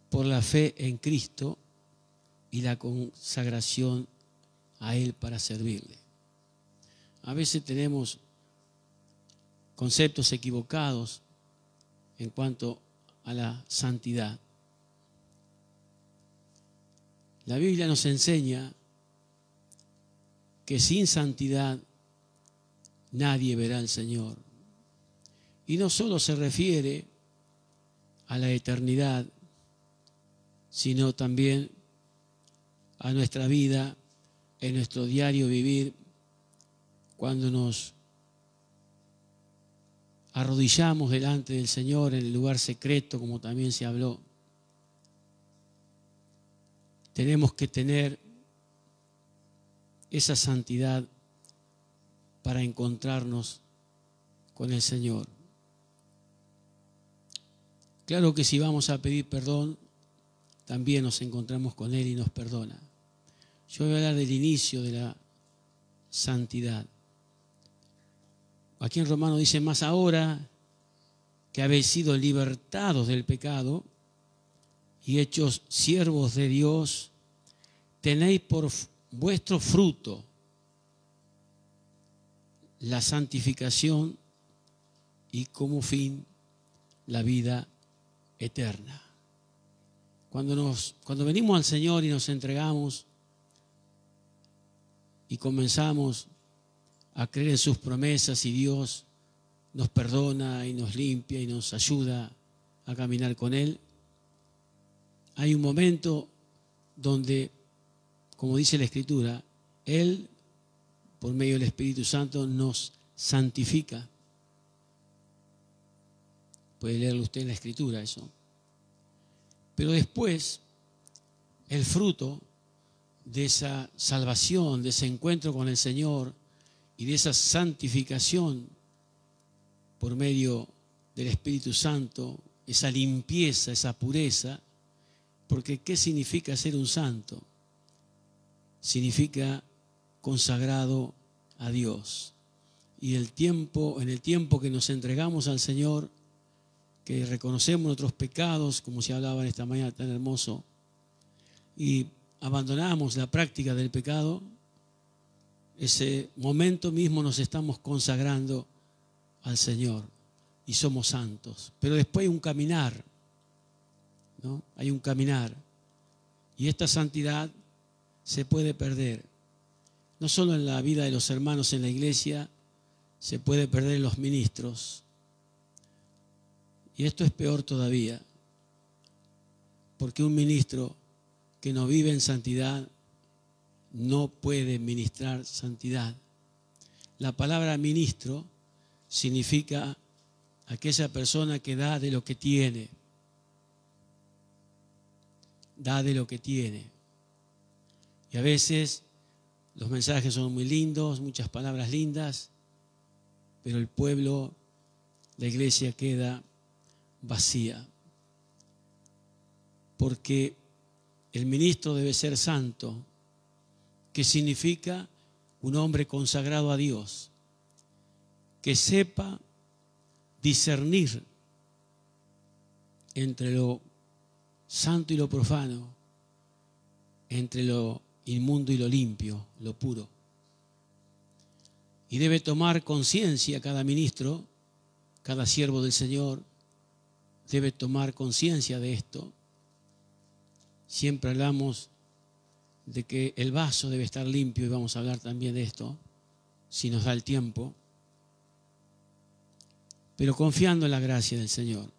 por la fe en Cristo y la consagración a Él para servirle. A veces tenemos conceptos equivocados en cuanto a la santidad. La Biblia nos enseña que sin santidad nadie verá al Señor. Y no solo se refiere a la eternidad, sino también a nuestra vida, en nuestro diario vivir, cuando nos arrodillamos delante del Señor en el lugar secreto, como también se habló. Tenemos que tener esa santidad para encontrarnos con el Señor. Claro que si vamos a pedir perdón, también nos encontramos con Él y nos perdona. Yo voy a hablar del inicio de la santidad. Aquí en Romanos dice: más ahora que habéis sido libertados del pecado y hechos siervos de Dios, tenéis por vuestro fruto la santificación y como fin la vida eterna. Cuando venimos al Señor y nos entregamos y comenzamos a creer en sus promesas y Dios nos perdona y nos limpia y nos ayuda a caminar con Él, hay un momento donde, como dice la Escritura, Él, por medio del Espíritu Santo, nos santifica. Puede leerlo usted en la Escritura eso. Pero después, el fruto de esa salvación, de ese encuentro con el Señor y de esa santificación por medio del Espíritu Santo, esa limpieza, esa pureza, porque ¿qué significa ser un santo? Significa consagrado a Dios. Y en el tiempo que nos entregamos al Señor, que reconocemos nuestros pecados, como se hablaba en esta mañana tan hermoso, y abandonamos la práctica del pecado, ese momento mismo nos estamos consagrando al Señor y somos santos. Pero después hay un caminar, ¿no? Hay un caminar. Y esta santidad se puede perder. No solo en la vida de los hermanos en la iglesia, se puede perder en los ministros. Y esto es peor todavía, porque un ministro que no vive en santidad no puede ministrar santidad. La palabra ministro significa aquella persona que da de lo que tiene. Da de lo que tiene. Y a veces los mensajes son muy lindos, muchas palabras lindas, pero el pueblo, la iglesia queda vacía. Porque el ministro debe ser santo, que significa un hombre consagrado a Dios, que sepa discernir entre lo santo y lo profano, entre lo inmundo y lo limpio, lo puro. Y debe tomar conciencia cada ministro, cada siervo del Señor, debe tomar conciencia de esto. Siempre hablamos de que el vaso debe estar limpio y vamos a hablar también de esto, si nos da el tiempo, pero confiando en la gracia del Señor,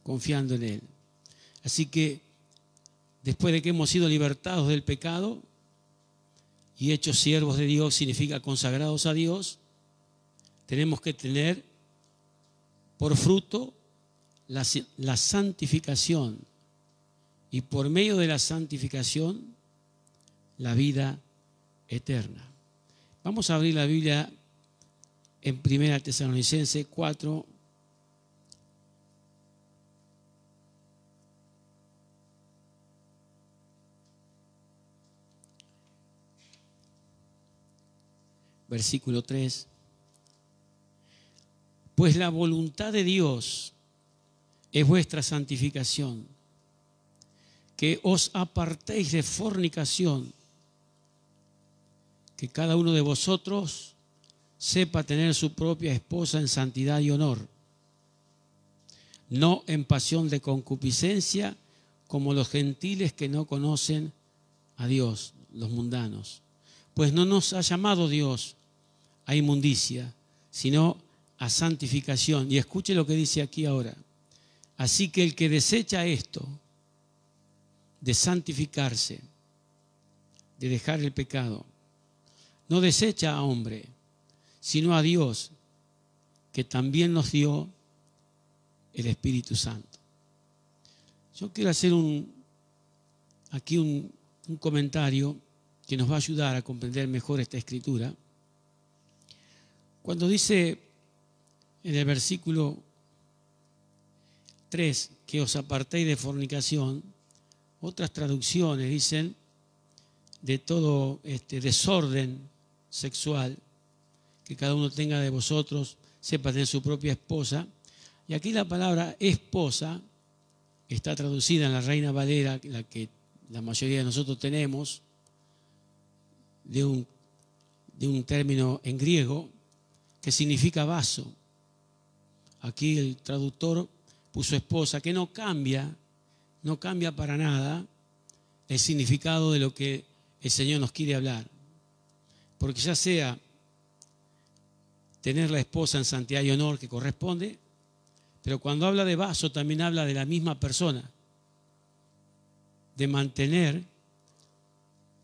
confiando en Él. Así que después de que hemos sido libertados del pecado y hechos siervos de Dios, significa consagrados a Dios, tenemos que tener por fruto la santificación y por medio de la santificación la vida eterna. Vamos a abrir la Biblia en 1 Tesalonicenses 4. Versículo 3. Pues la voluntad de Dios es vuestra santificación, que os apartéis de fornicación, que cada uno de vosotros sepa tener su propia esposa en santidad y honor, no en pasión de concupiscencia, como los gentiles que no conocen a Dios, los mundanos. Pues no nos ha llamado Dios a inmundicia, sino a santificación. Y escuche lo que dice aquí ahora. Así que el que desecha esto, de santificarse, de dejar el pecado, no desecha a hombre, sino a Dios, que también nos dio el Espíritu Santo. Yo quiero hacer aquí un comentario que nos va a ayudar a comprender mejor esta escritura. Cuando dice en el versículo 3 que os apartéis de fornicación, otras traducciones dicen de todo desorden sexual, que cada uno tenga de vosotros, sepa tener su propia esposa. Y aquí la palabra esposa está traducida en la Reina Valera, la que la mayoría de nosotros tenemos, de un término en griego que significa vaso. Aquí el traductor puso esposa, que no cambia para nada el significado de lo que el Señor nos quiere hablar. Porque ya sea tener la esposa en santidad y honor que corresponde, pero cuando habla de vaso también habla de la misma persona, de mantener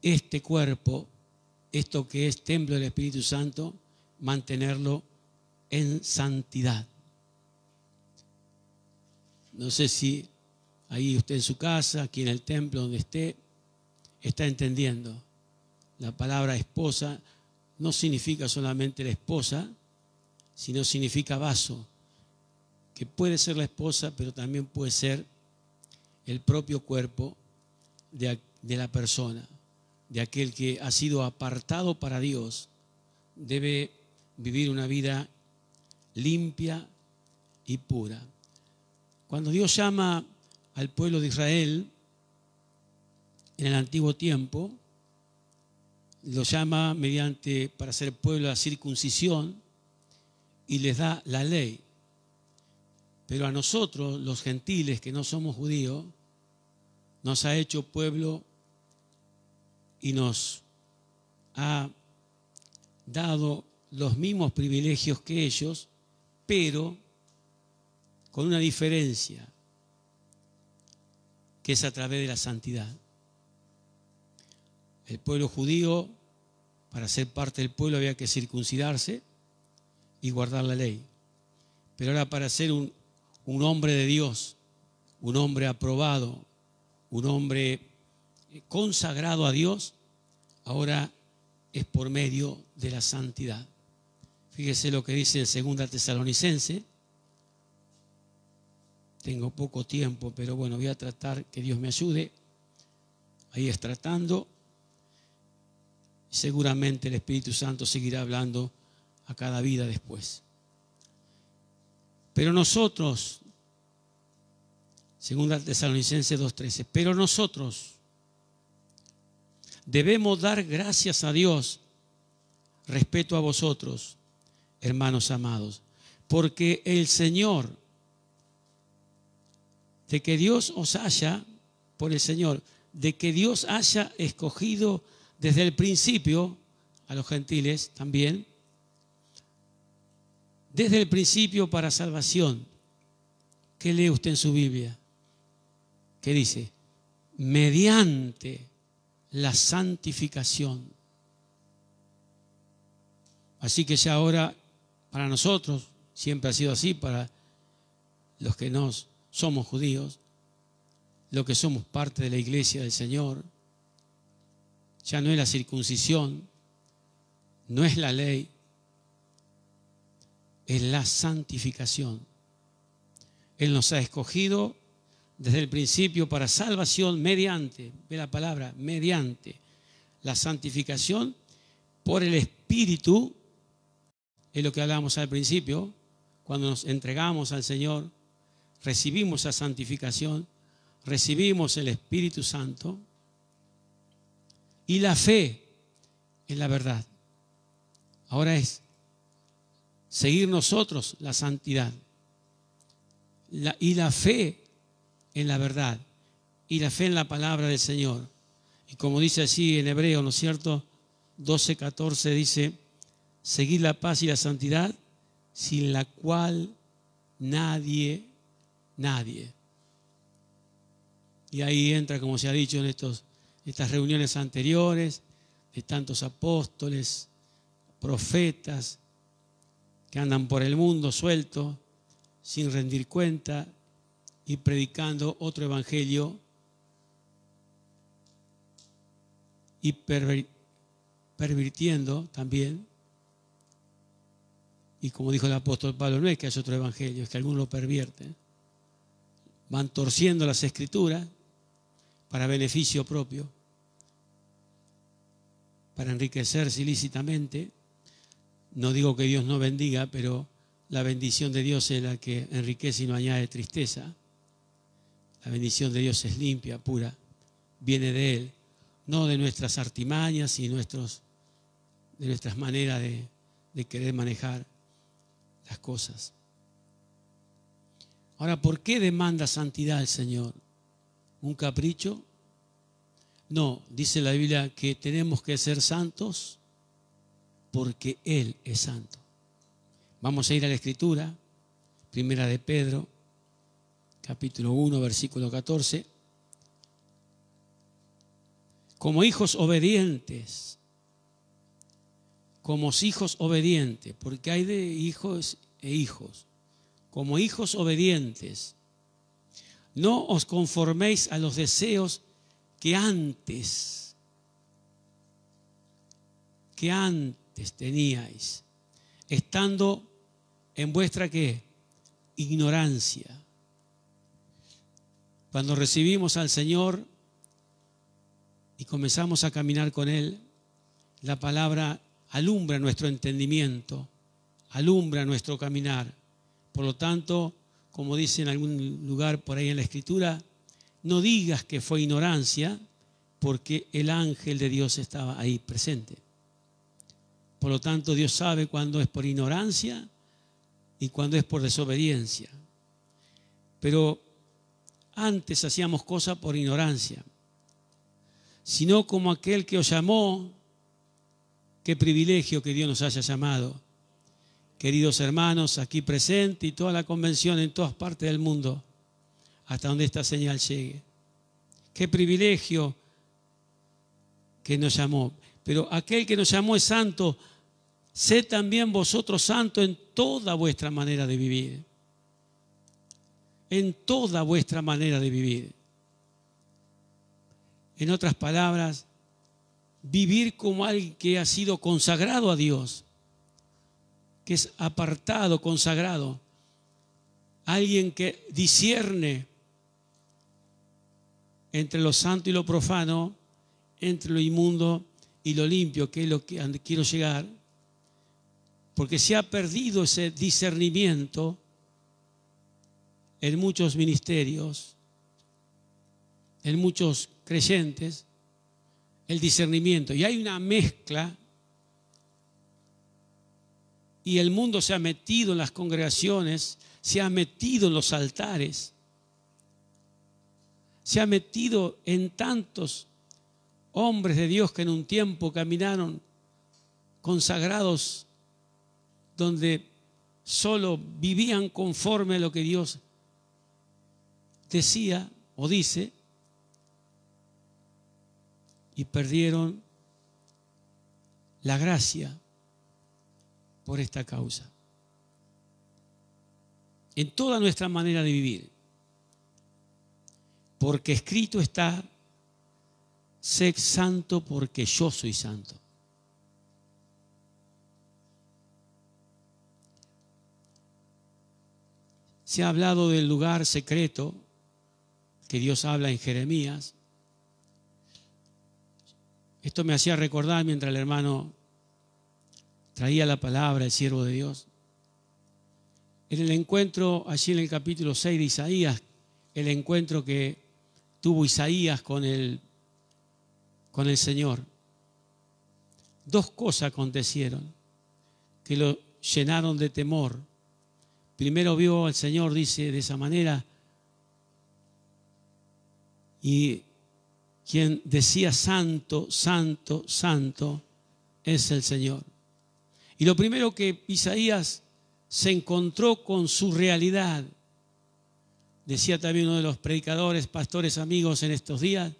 este cuerpo, esto que es templo del Espíritu Santo, mantenerlo en santidad. No sé si ahí usted en su casa, aquí en el templo donde esté, está entendiendo. La palabra esposa no significa solamente la esposa, sino significa vaso, que puede ser la esposa, pero también puede ser el propio cuerpo de la persona, de aquel que ha sido apartado para Dios. Debe vivir una vida limpia y pura. Cuando Dios llama al pueblo de Israel en el antiguo tiempo, lo llama para ser pueblo de la circuncisión y les da la ley. Pero a nosotros, los gentiles que no somos judíos, nos ha hecho pueblo y nos ha dado los mismos privilegios que ellos, pero con una diferencia, que es a través de la santidad. El pueblo judío, para ser parte del pueblo, había que circuncidarse y guardar la ley. Pero ahora, para ser un hombre de Dios, un hombre aprobado, un hombre consagrado a Dios, ahora es por medio de la santidad. Fíjese lo que dice en 2 Tesalonicenses. Tengo poco tiempo, pero bueno, voy a tratar que Dios me ayude. Ahí es tratando. Seguramente el Espíritu Santo seguirá hablando a cada vida después. Pero nosotros, 2 Tesalonicenses 2:13, pero nosotros debemos dar gracias a Dios respecto a vosotros, hermanos amados, porque el Señor, de que Dios os haya, por el Señor, de que Dios haya escogido desde el principio, a los gentiles también, desde el principio para salvación. ¿Qué lee usted en su Biblia? ¿Qué dice? Mediante la santificación. Así que ya ahora, para nosotros, siempre ha sido así, para los que no somos judíos, los que somos parte de la iglesia del Señor, ya no es la circuncisión, no es la ley, es la santificación. Él nos ha escogido desde el principio para salvación mediante, ve la palabra, mediante la santificación por el Espíritu, es lo que hablábamos al principio, cuando nos entregamos al Señor, recibimos esa santificación, recibimos el Espíritu Santo y la fe en la verdad. Ahora es seguir nosotros la santidad y la fe en la verdad y la fe en la palabra del Señor. Y como dice así en Hebreo, ¿no es cierto? 12:14 dice, seguir la paz y la santidad, sin la cual nadie. Y ahí entra, como se ha dicho en estas reuniones anteriores, de tantos apóstoles, profetas, que andan por el mundo sueltos, sin rendir cuenta y predicando otro evangelio y pervirtiendo también. Y como dijo el apóstol Pablo, no es que haya otro evangelio, es que algunos lo pervierten. Van torciendo las escrituras para beneficio propio, para enriquecerse ilícitamente. No digo que Dios no bendiga, pero la bendición de Dios es la que enriquece y no añade tristeza. La bendición de Dios es limpia, pura, viene de Él, no de nuestras artimañas y de nuestras maneras de querer manejar las cosas. Ahora, ¿por qué demanda santidad el Señor? ¿Un capricho? No, dice la Biblia que tenemos que ser santos porque Él es santo. Vamos a ir a la Escritura, Primera de Pedro, capítulo 1, versículo 14. Como hijos obedientes, porque hay de hijos e hijos. Como hijos obedientes, no os conforméis a los deseos que antes teníais, estando en vuestra ¿qué? Ignorancia. Cuando recibimos al Señor y comenzamos a caminar con Él, la palabra alumbra nuestro entendimiento, alumbra nuestro caminar. Por lo tanto, como dice en algún lugar por ahí en la Escritura, no digas que fue ignorancia, porque el ángel de Dios estaba ahí presente. Por lo tanto, Dios sabe cuándo es por ignorancia y cuándo es por desobediencia. Pero antes hacíamos cosas por ignorancia, sino como aquel que os llamó. Qué privilegio que Dios nos haya llamado. Queridos hermanos, aquí presente y toda la convención en todas partes del mundo, hasta donde esta señal llegue. Qué privilegio que nos llamó. Pero aquel que nos llamó es santo. Sed también vosotros santos en toda vuestra manera de vivir. En toda vuestra manera de vivir. En otras palabras, vivir como alguien que ha sido consagrado a Dios, que es apartado, consagrado. Alguien que discierne entre lo santo y lo profano, entre lo inmundo y lo limpio, que es lo que quiero llegar. Porque se ha perdido ese discernimiento en muchos ministerios, en muchos creyentes, el discernimiento. Y hay una mezcla y el mundo se ha metido en las congregaciones, se ha metido en los altares, se ha metido en tantos hombres de Dios que en un tiempo caminaron consagrados, donde solo vivían conforme a lo que Dios decía o dice, y perdieron la gracia por esta causa. En toda nuestra manera de vivir, porque escrito está: sé santo porque yo soy santo. Se ha hablado del lugar secreto que Dios habla en Jeremías. Esto me hacía recordar mientras el hermano traía la palabra, el siervo de Dios. En el encuentro, allí en el capítulo 6 de Isaías, el encuentro que tuvo Isaías con el Señor. Dos cosas acontecieron que lo llenaron de temor. Primero vio al Señor, dice, de esa manera, y quien decía santo, santo, santo es el Señor. Y lo primero que Isaías se encontró con su realidad, decía también uno de los predicadores, pastores amigos en estos días,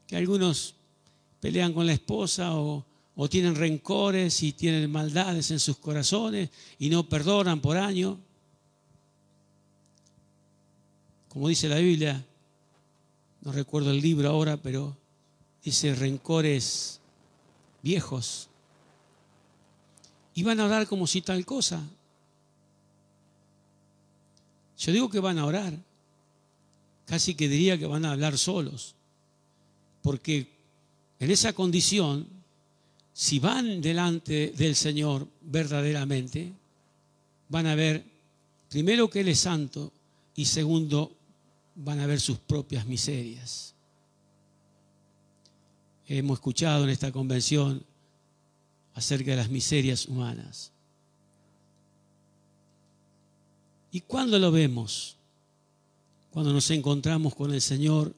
que algunos pelean con la esposa o tienen rencores y tienen maldades en sus corazones y no perdonan por años. Como dice la Biblia, no recuerdo el libro ahora, pero dice rencores viejos. Y van a orar como si tal cosa. Yo digo que van a orar. Casi que diría que van a hablar solos. Porque en esa condición, si van delante del Señor verdaderamente, van a ver, primero, que Él es santo, y segundo, van a ver sus propias miserias. Hemos escuchado en esta convención acerca de las miserias humanas. ¿Y cuándo lo vemos? Cuando nos encontramos con el Señor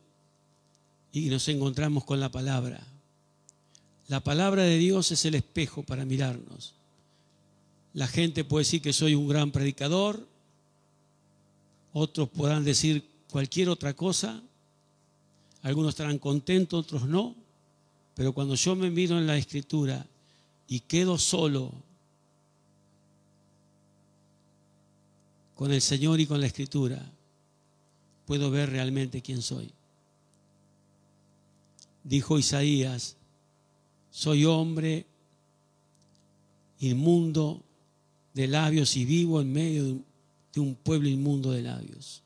y nos encontramos con la palabra. La palabra de Dios es el espejo para mirarnos. La gente puede decir que soy un gran predicador, otros podrán decir cualquier otra cosa, algunos estarán contentos, otros no, pero cuando yo me miro en la Escritura y quedo solo con el Señor y con la Escritura, puedo ver realmente quién soy. Dijo Isaías, soy hombre inmundo de labios y vivo en medio de un pueblo inmundo de labios.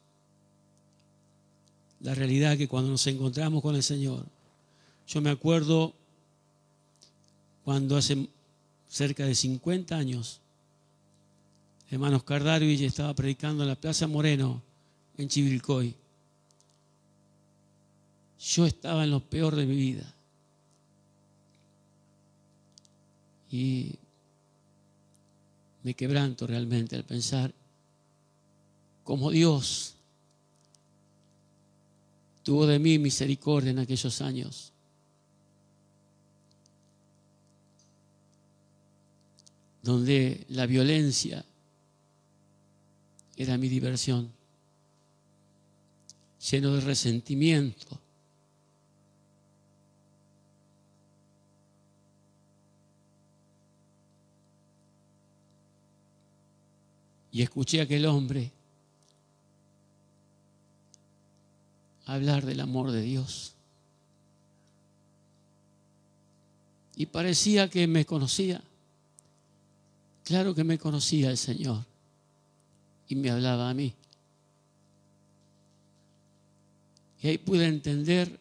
La realidad es que cuando nos encontramos con el Señor, yo me acuerdo cuando hace cerca de 50 años, hermano Oscar Darwich estaba predicando en la Plaza Moreno, en Chivilcoy. Yo estaba en lo peor de mi vida. Y me quebranto realmente al pensar cómo Dios tuvo de mí misericordia en aquellos años. Donde la violencia era mi diversión, lleno de resentimiento. Y escuché a aquel hombre hablar del amor de Dios. Y parecía que me conocía. Claro que me conocía el Señor. Y me hablaba a mí. Y ahí pude entender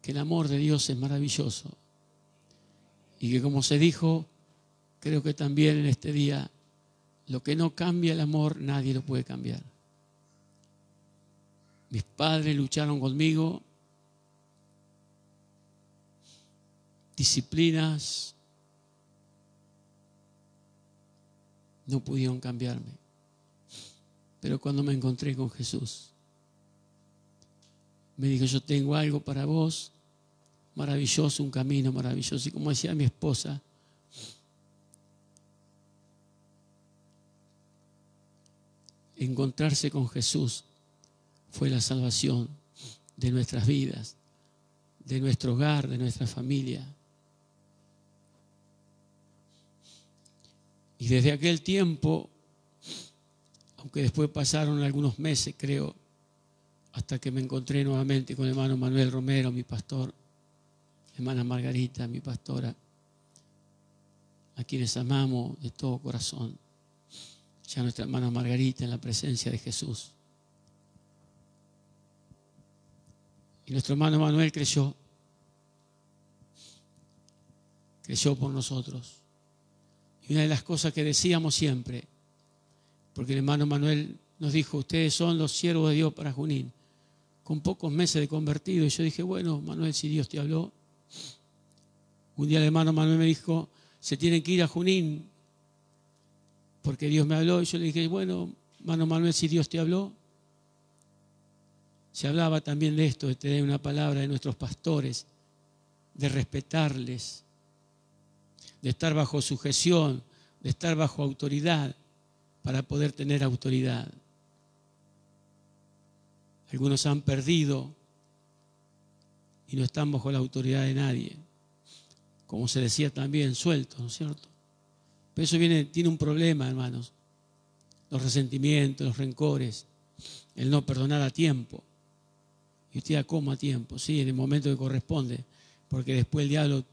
que el amor de Dios es maravilloso. Y que como se dijo, creo que también en este día, lo que no cambia el amor, nadie lo puede cambiar. Mis padres lucharon conmigo, disciplinas, no pudieron cambiarme. Pero cuando me encontré con Jesús, me dijo, yo tengo algo para vos, maravilloso, un camino maravilloso. Y como decía mi esposa, encontrarse con Jesús fue la salvación de nuestras vidas, de nuestro hogar, de nuestra familia. Y desde aquel tiempo, aunque después pasaron algunos meses, creo, hasta que me encontré nuevamente con el hermano Manuel Romero, mi pastor, hermana Margarita, mi pastora, a quienes amamos de todo corazón. Ya nuestra hermana Margarita en la presencia de Jesús. Y nuestro hermano Manuel creyó por nosotros. Y una de las cosas que decíamos siempre, porque el hermano Manuel nos dijo, ustedes son los siervos de Dios para Junín, con pocos meses de convertido. Y yo dije, bueno, Manuel, si Dios te habló. Un día el hermano Manuel me dijo, se tienen que ir a Junín, porque Dios me habló. Y yo le dije, bueno, hermano Manuel, si Dios te habló. Se hablaba también de esto, de tener una palabra de nuestros pastores, de respetarles, de estar bajo sujeción, de estar bajo autoridad, para poder tener autoridad. Algunos han perdido y no están bajo la autoridad de nadie. Como se decía también, sueltos, ¿no es cierto? Pero eso tiene un problema, hermanos. Los resentimientos, los rencores, el no perdonar a tiempo. Y usted coma a tiempo, sí, en el momento que corresponde, porque después el diablo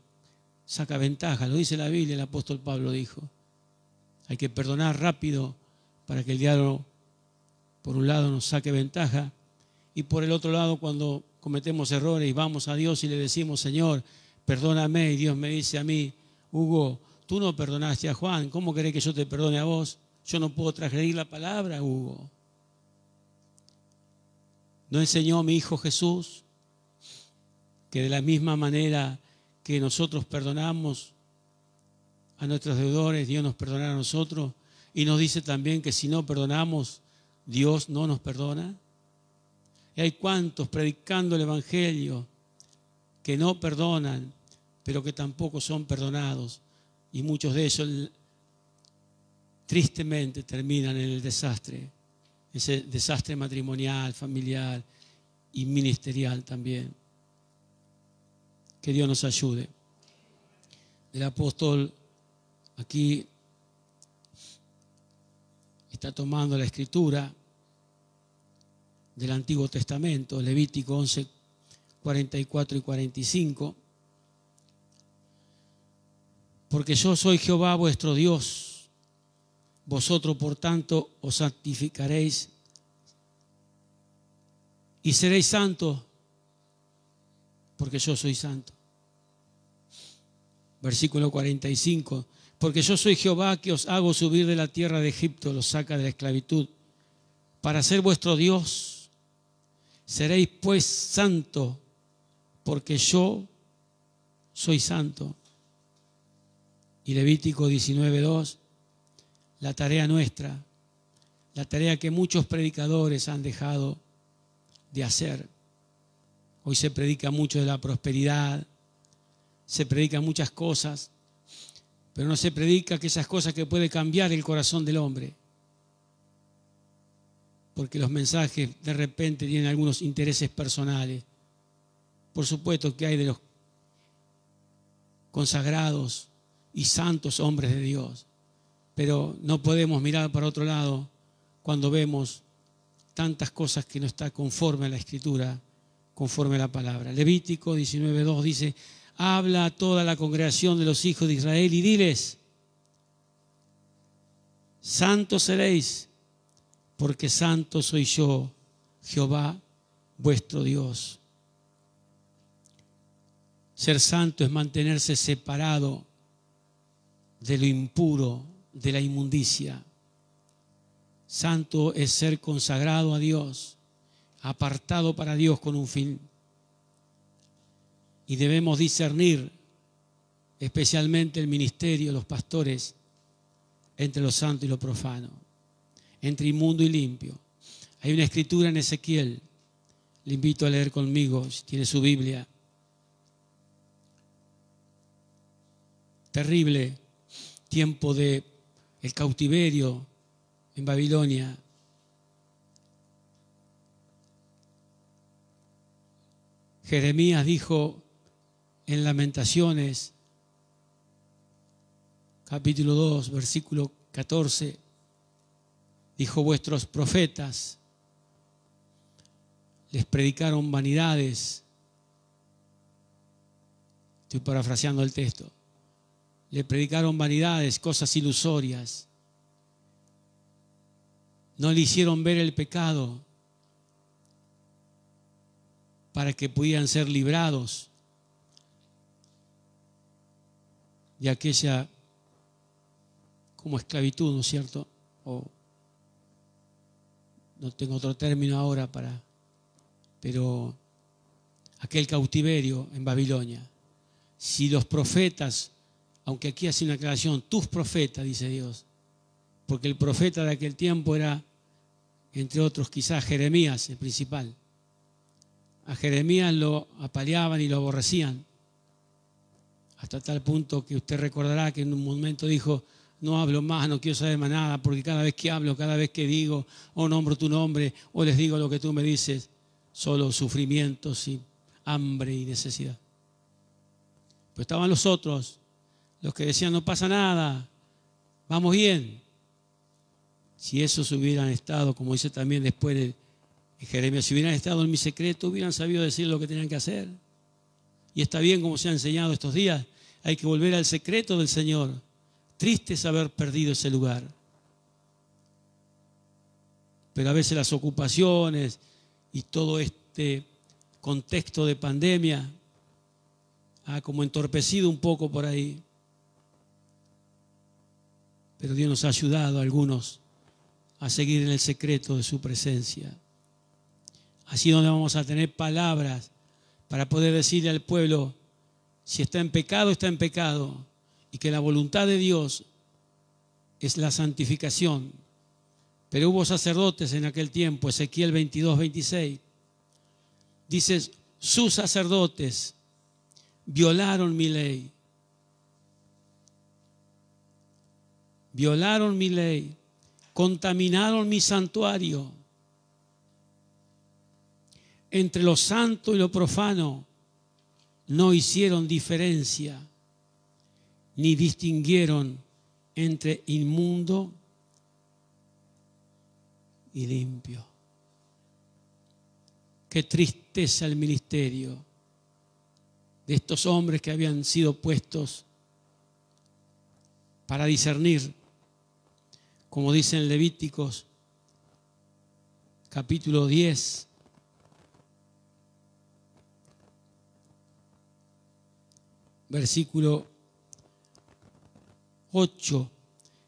saca ventaja. Lo dice la Biblia, el apóstol Pablo dijo. Hay que perdonar rápido para que el diablo, por un lado, nos saque ventaja, y por el otro lado, cuando cometemos errores y vamos a Dios y le decimos, Señor, perdóname, y Dios me dice a mí, Hugo, tú no perdonaste a Juan, ¿cómo querés que yo te perdone a vos? Yo no puedo transgredir la palabra, Hugo. ¿No enseñó mi Hijo Jesús que de la misma manera que nosotros perdonamos a nuestros deudores, Dios nos perdonará a nosotros? Y nos dice también que si no perdonamos, Dios no nos perdona. Y hay cuantos predicando el Evangelio que no perdonan, pero que tampoco son perdonados. Y muchos de ellos tristemente terminan en el desastre. Ese desastre matrimonial, familiar y ministerial también. Que Dios nos ayude. El apóstol aquí está tomando la escritura del Antiguo Testamento, Levítico 11, 44 y 45. Porque yo soy Jehová vuestro Dios, vosotros por tanto os santificaréis y seréis santos, porque yo soy santo. Versículo 45. Porque yo soy Jehová que os hago subir de la tierra de Egipto, los saca de la esclavitud, para ser vuestro Dios. Seréis pues santos, porque yo soy santo. Y Levítico 19:2, la tarea nuestra, la tarea que muchos predicadores han dejado de hacer. Hoy se predica mucho de la prosperidad, se predican muchas cosas, pero no se predica que esas cosas que pueden cambiar el corazón del hombre. Porque los mensajes de repente tienen algunos intereses personales. Por supuesto que hay de los consagrados y santos hombres de Dios, pero no podemos mirar para otro lado cuando vemos tantas cosas que no están conforme a la Escritura, conforme a la palabra. Levítico 19:2 dice: habla a toda la congregación de los hijos de Israel y diles: santos seréis, porque santo soy yo, Jehová vuestro Dios. Ser santo es mantenerse separado de lo impuro, de la inmundicia. Santo es ser consagrado a Dios, apartado para Dios con un fin. Y debemos discernir, especialmente el ministerio, los pastores, entre lo santo y lo profano, entre inmundo y limpio. Hay una escritura en Ezequiel, le invito a leer conmigo, si tiene su Biblia. Terrible tiempo de el cautiverio en Babilonia. Jeremías dijo en Lamentaciones, capítulo 2, versículo 14, dijo: vuestros profetas les predicaron vanidades. Estoy parafraseando el texto. Le predicaron vanidades, cosas ilusorias. No le hicieron ver el pecado para que pudieran ser librados de aquella como esclavitud, ¿no es cierto? O no tengo otro término ahora pero aquel cautiverio en Babilonia. Si los profetas, aunque aquí hace una aclaración, tus profetas, dice Dios, porque el profeta de aquel tiempo era, entre otros, quizás Jeremías, el principal. A Jeremías lo apaleaban y lo aborrecían, hasta tal punto que usted recordará que en un momento dijo: no hablo más, no quiero saber más nada, porque cada vez que hablo, cada vez que digo, o nombro tu nombre, o les digo lo que tú me dices, solo sufrimientos y hambre y necesidad. Pero estaban los otros, los que decían: no pasa nada, vamos bien. Si esos hubieran estado, como dice también después en Jeremías, si hubieran estado en mi secreto, hubieran sabido decir lo que tenían que hacer. Y está bien, como se ha enseñado estos días, hay que volver al secreto del Señor. Triste es haber perdido ese lugar. Pero a veces las ocupaciones y todo este contexto de pandemia ha como entorpecido un poco por ahí. Pero Dios nos ha ayudado a algunos a seguir en el secreto de su presencia. Así donde vamos a tener palabras para poder decirle al pueblo: si está en pecado, está en pecado. Y que la voluntad de Dios es la santificación. Pero hubo sacerdotes en aquel tiempo, Ezequiel 22, 26. Dice, sus sacerdotes violaron mi ley. Violaron mi ley, contaminaron mi santuario. Entre lo santo y lo profano no hicieron diferencia, ni distinguieron entre inmundo y limpio. Qué tristeza el ministerio de estos hombres que habían sido puestos para discernir, como dice en Levíticos capítulo 10, versículo 8.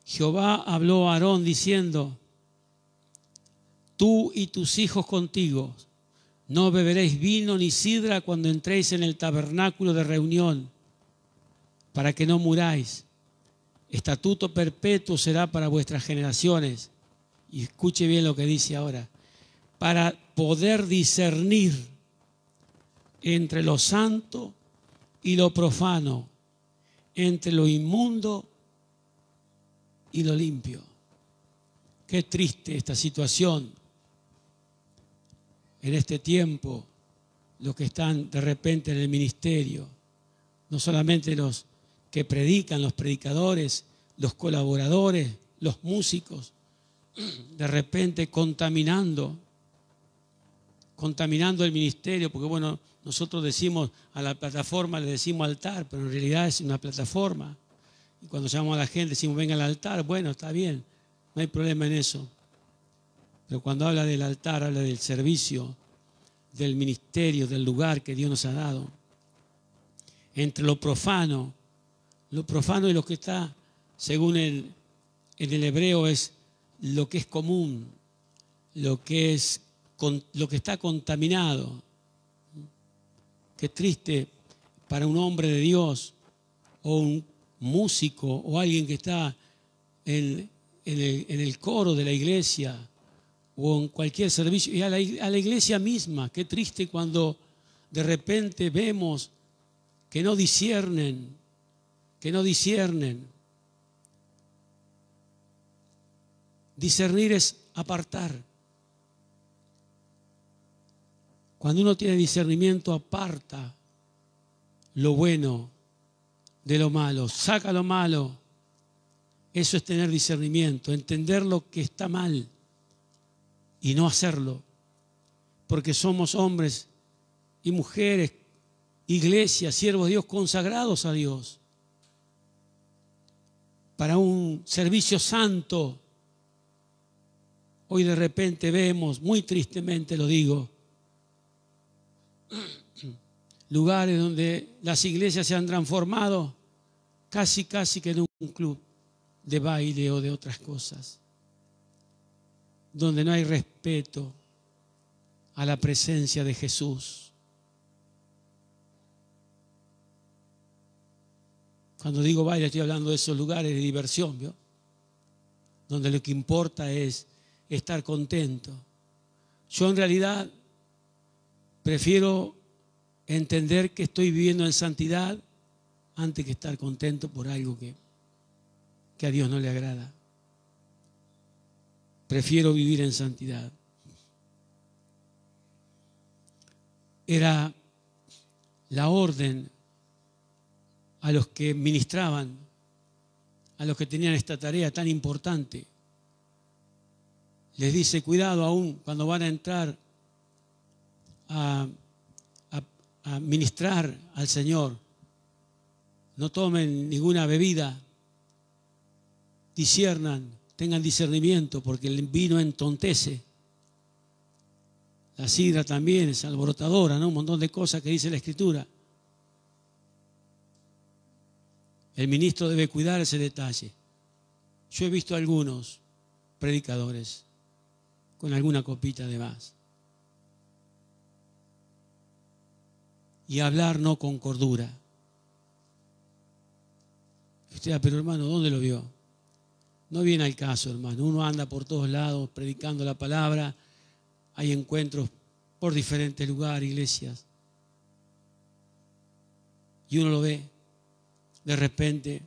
Jehová habló a Aarón diciendo, tú y tus hijos contigo no beberéis vino ni sidra cuando entréis en el tabernáculo de reunión, para que no muráis. Estatuto perpetuo será para vuestras generaciones. Y escuche bien lo que dice ahora. Para poder discernir entre lo santo y lo profano, entre lo inmundo y lo limpio. Qué triste esta situación en este tiempo, los que están de repente en el ministerio, no solamente los que predican, los predicadores, los colaboradores, los músicos, de repente contaminando el ministerio, porque bueno, nosotros decimos a la plataforma, le decimos altar, pero en realidad es una plataforma. Y cuando llamamos a la gente decimos venga al altar, bueno, está bien, no hay problema en eso. Pero cuando habla del altar, habla del servicio, del ministerio, del lugar que Dios nos ha dado. Entre lo profano y lo que está, según en el hebreo, es lo que es común, lo que está contaminado. Qué triste para un hombre de Dios o un músico o alguien que está en el coro de la iglesia o en cualquier servicio, y a la iglesia misma. Qué triste cuando de repente vemos que no disciernen. Discernir es apartar. Cuando uno tiene discernimiento, aparta lo bueno de lo malo, saca lo malo. Eso es tener discernimiento, entender lo que está mal y no hacerlo, porque somos hombres y mujeres, iglesias, siervos de Dios, consagrados a Dios para un servicio santo. Hoy de repente vemos, muy tristemente lo digo, lugares donde las iglesias se han transformado casi que en un club de baile o de otras cosas, donde no hay respeto a la presencia de Jesús. Cuando digo baile, estoy hablando de esos lugares de diversión, ¿vio? Donde lo que importa es estar contento. Yo en realidad prefiero entender que estoy viviendo en santidad antes que estar contento por algo que a Dios no le agrada. Prefiero vivir en santidad. Era la orden a los que ministraban, a los que tenían esta tarea tan importante. Les dice, cuidado aún cuando van a entrar a ministrar al Señor. No tomen ninguna bebida, disciernan, tengan discernimiento, porque el vino entontece. La sidra también es alborotadora, ¿no? Un montón de cosas que dice la Escritura. El ministro debe cuidar ese detalle. Yo he visto a algunos predicadores con alguna copita de más. Y hablar no con cordura. Usted, pero hermano, ¿dónde lo vio? No viene al caso, hermano. Uno anda por todos lados predicando la palabra. Hay encuentros por diferentes lugares, iglesias. Y uno lo ve. De repente,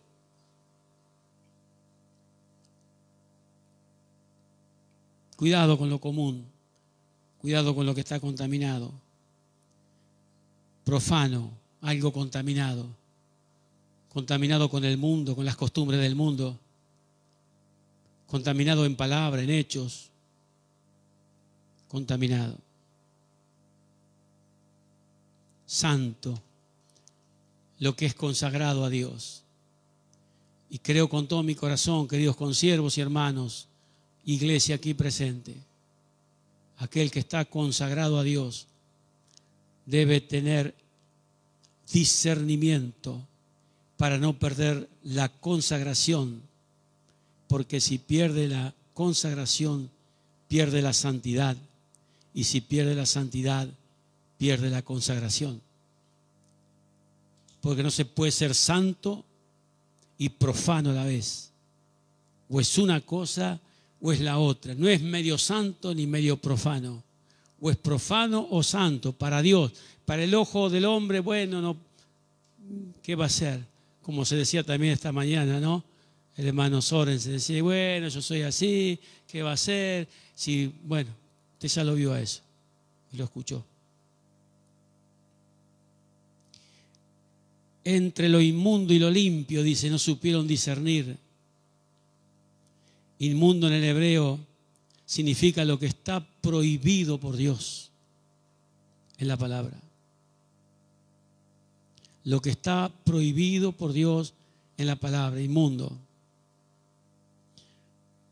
cuidado con lo común. Cuidado con lo que está contaminado. Profano, algo contaminado. Contaminado con el mundo, con las costumbres del mundo. Contaminado en palabra, en hechos. Contaminado. Santo, lo que es consagrado a Dios. Y creo con todo mi corazón, queridos consiervos y hermanos, iglesia aquí presente, aquel que está consagrado a Dios debe tener discernimiento para no perder la consagración, porque si pierde la consagración, pierde la santidad, y si pierde la santidad, pierde la consagración. Porque no se puede ser santo y profano a la vez. O es una cosa o es la otra. No es medio santo ni medio profano. O es profano o santo para Dios. Para el ojo del hombre, bueno, no, ¿qué va a ser? Como se decía también esta mañana, ¿no? El hermano Soren se decía, bueno, yo soy así, ¿qué va a ser? Si, bueno, usted ya lo vio a eso y lo escuchó. Entre lo inmundo y lo limpio, dice, no supieron discernir. Inmundo en el hebreo significa lo que está prohibido por Dios en la palabra. Lo que está prohibido por Dios en la palabra, inmundo.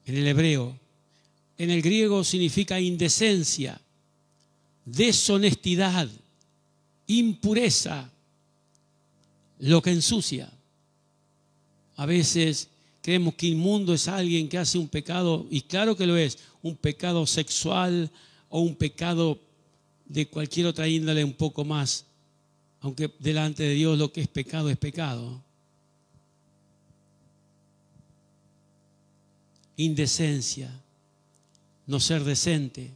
En el hebreo. En el griego significa indecencia, deshonestidad, impureza, lo que ensucia. A veces creemos que inmundo es alguien que hace un pecado, y claro que lo es, un pecado sexual o un pecado de cualquier otra índole un poco más, aunque delante de Dios lo que es pecado es pecado. Indecencia, no ser decente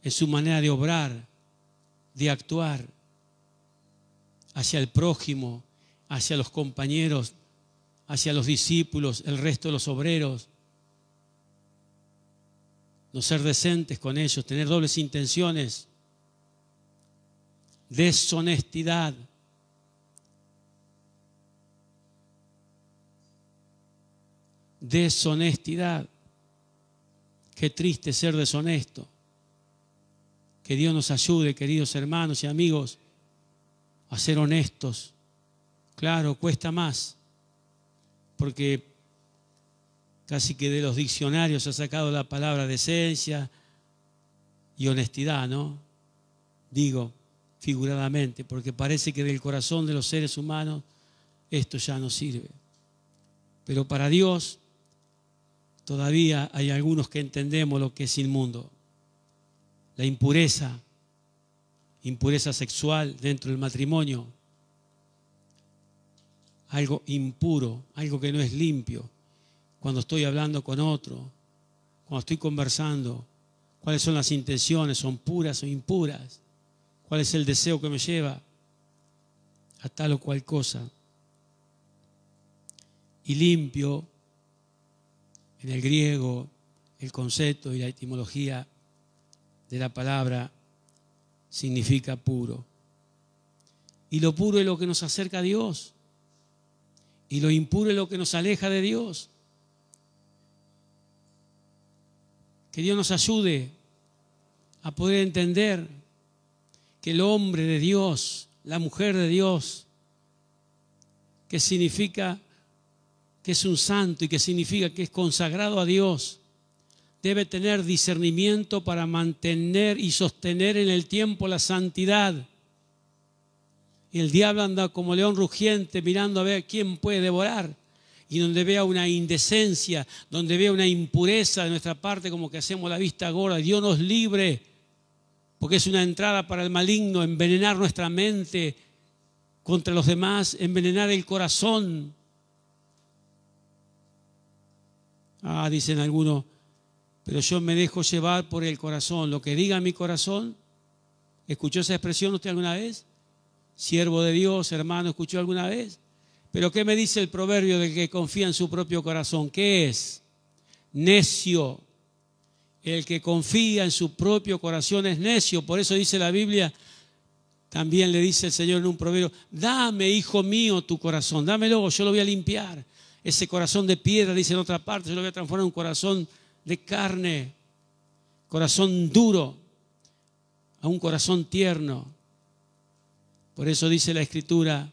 en su manera de obrar, de actuar hacia el prójimo, hacia los compañeros, hacia los discípulos, el resto de los obreros. No ser decentes con ellos, tener dobles intenciones, deshonestidad. Deshonestidad. Qué triste ser deshonesto. Que Dios nos ayude, queridos hermanos y amigos, a ser honestos. Claro, cuesta más, porque casi que de los diccionarios se ha sacado la palabra decencia y honestidad, ¿no? Digo figuradamente, porque parece que del corazón de los seres humanos esto ya no sirve. Pero para Dios todavía hay algunos que entendemos lo que es inmundo. La impureza, impureza sexual dentro del matrimonio, algo impuro, algo que no es limpio. Cuando estoy hablando con otro, cuando estoy conversando, cuáles son las intenciones, son puras o impuras, cuál es el deseo que me lleva a tal o cual cosa. Y limpio, en el griego, el concepto y la etimología de la palabra significa puro. Y lo puro es lo que nos acerca a Dios. Y lo impuro es lo que nos aleja de Dios. Que Dios nos ayude a poder entender que el hombre de Dios, la mujer de Dios, que significa que es un santo y que significa que es consagrado a Dios, debe tener discernimiento para mantener y sostener en el tiempo la santidad. Y el diablo anda como león rugiente mirando a ver quién puede devorar. Y donde vea una indecencia, donde vea una impureza de nuestra parte, como que hacemos la vista gorda, Dios nos libre, porque es una entrada para el maligno, envenenar nuestra mente contra los demás, envenenar el corazón. Dicen algunos, pero yo me dejo llevar por el corazón, lo que diga mi corazón. ¿Escuchó esa expresión usted alguna vez? Siervo de Dios, hermano, ¿escuchó alguna vez? Pero ¿qué me dice el proverbio del que confía en su propio corazón? ¿Qué es? Necio. El que confía en su propio corazón es necio. Por eso dice la Biblia, también le dice el Señor en un proverbio, dame, hijo mío, tu corazón, dámelo, yo lo voy a limpiar. Ese corazón de piedra, dice en otra parte, yo lo voy a transformar en un corazón de carne, corazón duro, a un corazón tierno. Por eso dice la Escritura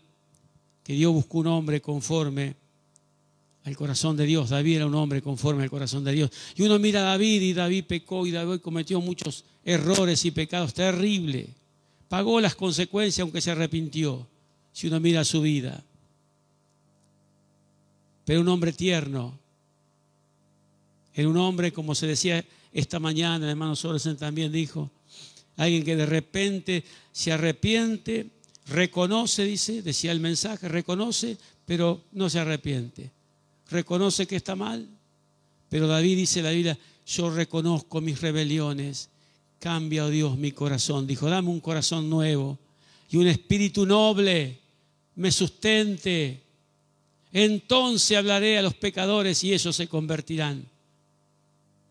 que Dios buscó un hombre conforme al corazón de Dios. David era un hombre conforme al corazón de Dios. Y uno mira a David y David pecó y David cometió muchos errores y pecados terribles. Pagó las consecuencias aunque se arrepintió, si uno mira su vida. Pero un hombre tierno. Era un hombre, como se decía esta mañana, el hermano Sorensen también dijo, alguien que de repente se arrepiente, reconoce, decía el mensaje, reconoce, pero no se arrepiente. Reconoce que está mal, pero David dice en la Biblia, yo reconozco mis rebeliones, cambia, oh Dios, mi corazón. Dijo, dame un corazón nuevo y un espíritu noble me sustente. Entonces hablaré a los pecadores y ellos se convertirán.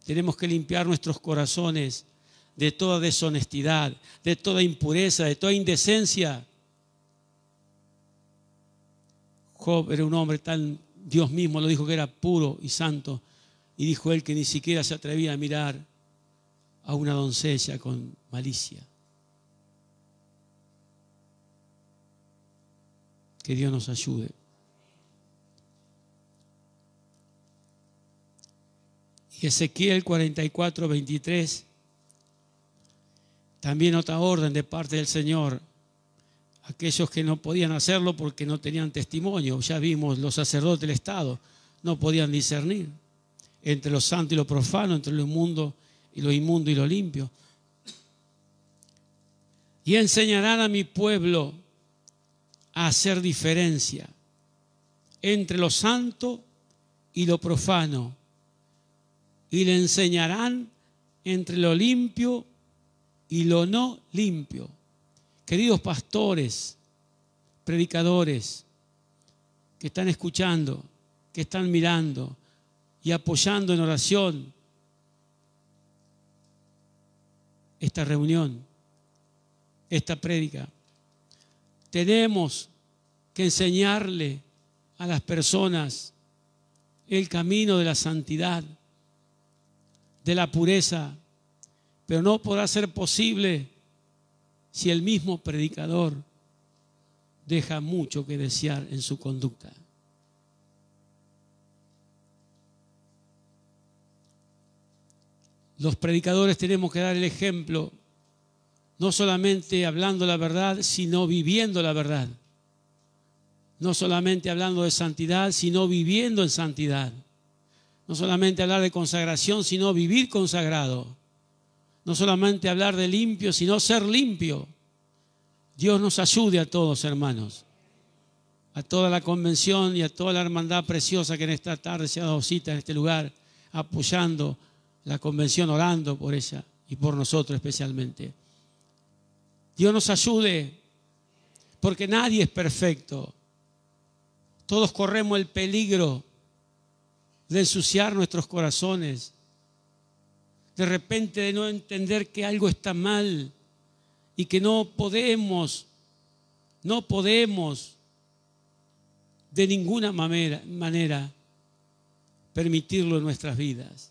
Tenemos que limpiar nuestros corazones de toda deshonestidad, de toda impureza, de toda indecencia. Job era un hombre tan, Dios mismo lo dijo que era puro y santo, y dijo él que ni siquiera se atrevía a mirar a una doncella con malicia. Que Dios nos ayude. Y Ezequiel 44, 23, también otra orden de parte del Señor. Aquellos que no podían hacerlo porque no tenían testimonio, ya vimos, los sacerdotes del Estado no podían discernir entre lo santo y lo profano, entre lo inmundo y lo limpio. Y enseñarán a mi pueblo a hacer diferencia entre lo santo y lo profano, y le enseñarán entre lo limpio y lo no limpio. Queridos pastores, predicadores, que están escuchando, que están mirando y apoyando en oración esta reunión, esta prédica, tenemos que enseñarle a las personas el camino de la santidad, de la pureza, pero no podrá ser posible si el mismo predicador deja mucho que desear en su conducta. Los predicadores tenemos que dar el ejemplo, no solamente hablando la verdad, sino viviendo la verdad. No solamente hablando de santidad, sino viviendo en santidad. No solamente hablar de consagración, sino vivir consagrado. No solamente hablar de limpio, sino ser limpio. Dios nos ayude a todos, hermanos, a toda la convención y a toda la hermandad preciosa que en esta tarde se ha dado cita en este lugar, apoyando la convención, orando por ella y por nosotros especialmente. Dios nos ayude, porque nadie es perfecto. Todos corremos el peligro de ensuciar nuestros corazones, de repente de no entender que algo está mal y que no podemos de ninguna manera permitirlo en nuestras vidas.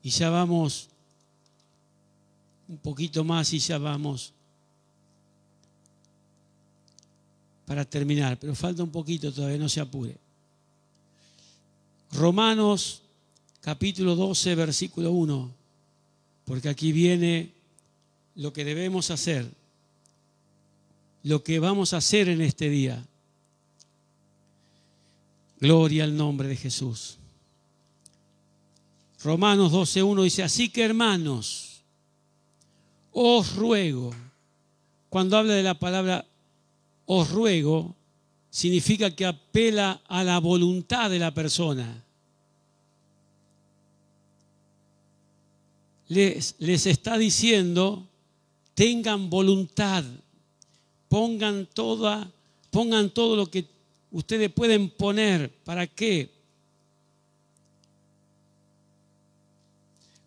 Y ya vamos un poquito más y ya vamos para terminar, pero falta un poquito todavía, no se apure. Romanos capítulo 12, versículo 1, porque aquí viene lo que debemos hacer, lo que vamos a hacer en este día. Gloria al nombre de Jesús. Romanos 12, 1 dice, así que hermanos, os ruego, cuando habla de la palabra os ruego, significa que apela a la voluntad de la persona. Les está diciendo, tengan voluntad, pongan todo lo que ustedes pueden poner. ¿Para qué?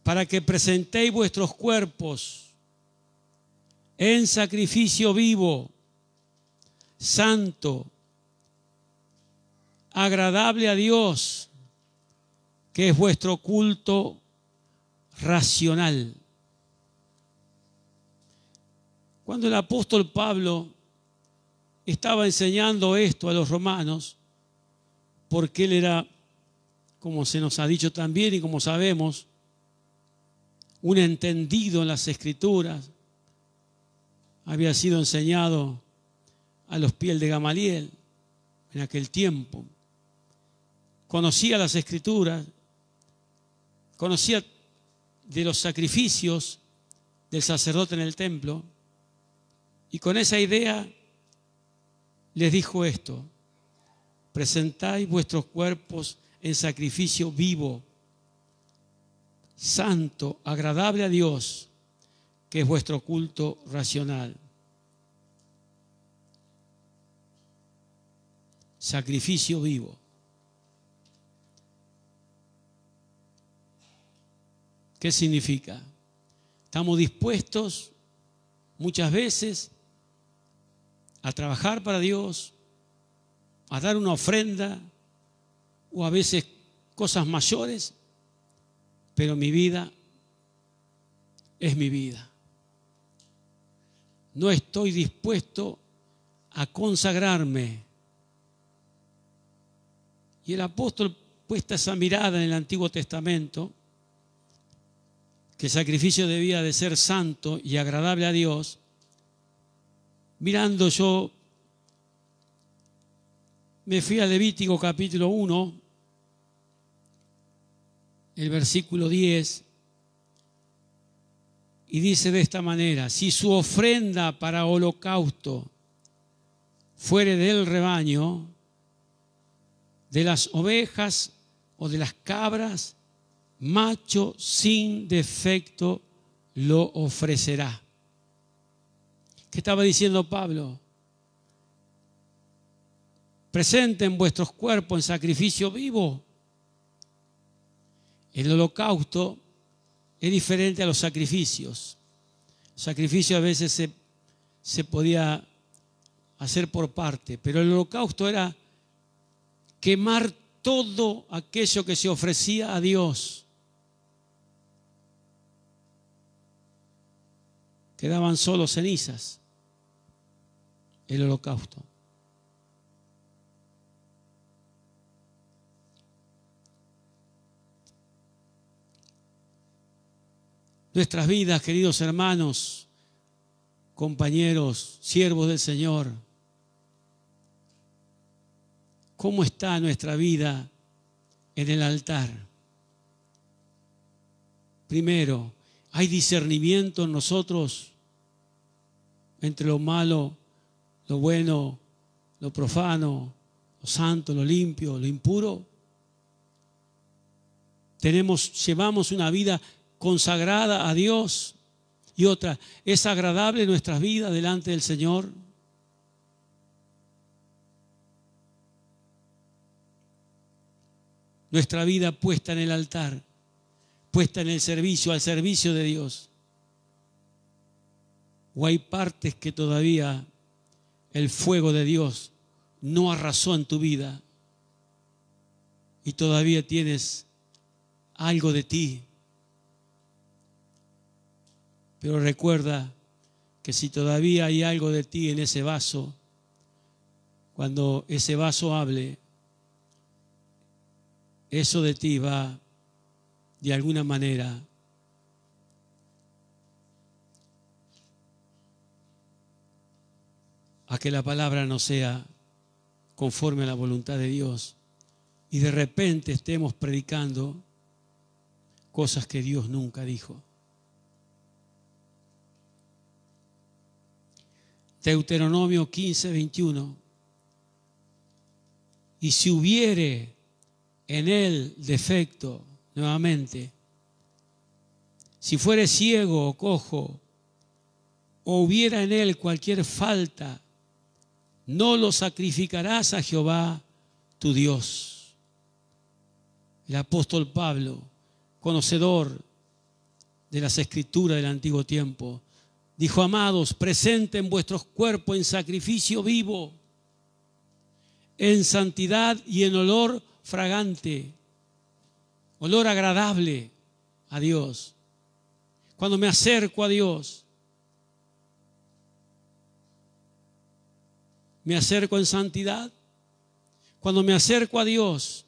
Para que presentéis vuestros cuerpos en sacrificio vivo, santo, agradable a Dios, que es vuestro culto racional. Cuando el apóstol Pablo estaba enseñando esto a los romanos, porque él era, como se nos ha dicho también y como sabemos, un entendido en las Escrituras, había sido enseñado a los pies de Gamaliel en aquel tiempo. Conocía las Escrituras, conocía de los sacrificios del sacerdote en el templo, y con esa idea les dijo esto: presentáis vuestros cuerpos en sacrificio vivo, santo, agradable a Dios, que es vuestro culto racional. Sacrificio vivo. ¿Qué significa? Estamos dispuestos muchas veces a trabajar para Dios, a dar una ofrenda o a veces cosas mayores, pero mi vida es mi vida. No estoy dispuesto a consagrarme. Y el apóstol, puesta esa mirada en el Antiguo Testamento, que el sacrificio debía de ser santo y agradable a Dios, mirando yo, me fui a Levítico capítulo 1, el versículo 10, y dice de esta manera: si su ofrenda para holocausto fuere del rebaño, de las ovejas o de las cabras, macho sin defecto lo ofrecerá. ¿Qué estaba diciendo Pablo? Presenten vuestros cuerpos en sacrificio vivo. El holocausto es diferente a los sacrificios. El sacrificio a veces se podía hacer por parte, pero el holocausto era quemar todo aquello que se ofrecía a Dios. Quedaban solo cenizas. El holocausto. Nuestras vidas, queridos hermanos, compañeros, siervos del Señor, ¿cómo está nuestra vida en el altar? Primero, ¿hay discernimiento en nosotros entre lo malo, lo bueno, lo profano, lo santo, lo limpio, lo impuro? Llevamos una vida consagrada a Dios. Y otra, ¿es agradable nuestras vidas delante del Señor? Nuestra vida puesta en el altar, puesta en el servicio, al servicio de Dios. ¿O hay partes que todavía el fuego de Dios no arrasó en tu vida y todavía tienes algo de ti? Pero recuerda que si todavía hay algo de ti en ese vaso, cuando ese vaso hable, eso de ti va, de alguna manera, a que la palabra no sea conforme a la voluntad de Dios y de repente estemos predicando cosas que Dios nunca dijo. Deuteronomio 15, 21. Y si hubiere en él defecto, nuevamente, si fuere ciego o cojo, o hubiera en él cualquier falta, no lo sacrificarás a Jehová tu Dios. El apóstol Pablo, conocedor de las Escrituras del antiguo tiempo, dijo: amados, presenten vuestros cuerpos en sacrificio vivo, en santidad y en olor fragante, olor agradable a Dios. Cuando me acerco a Dios, me acerco en santidad. Cuando me acerco a Dios,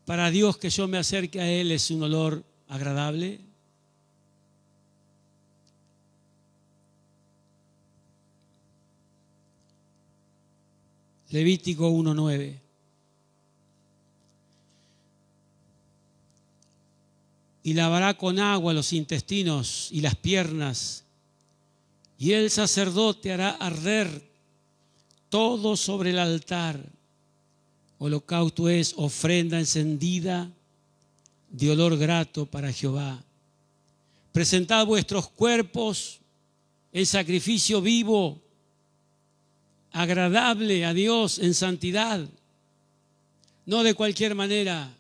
para Dios que yo me acerque a Él es un olor agradable. Levítico 1:9. Y lavará con agua los intestinos y las piernas, y el sacerdote hará arder todo sobre el altar. Holocausto es ofrenda encendida de olor grato para Jehová. Presentad vuestros cuerpos en sacrificio vivo, agradable a Dios, en santidad, no de cualquier manera.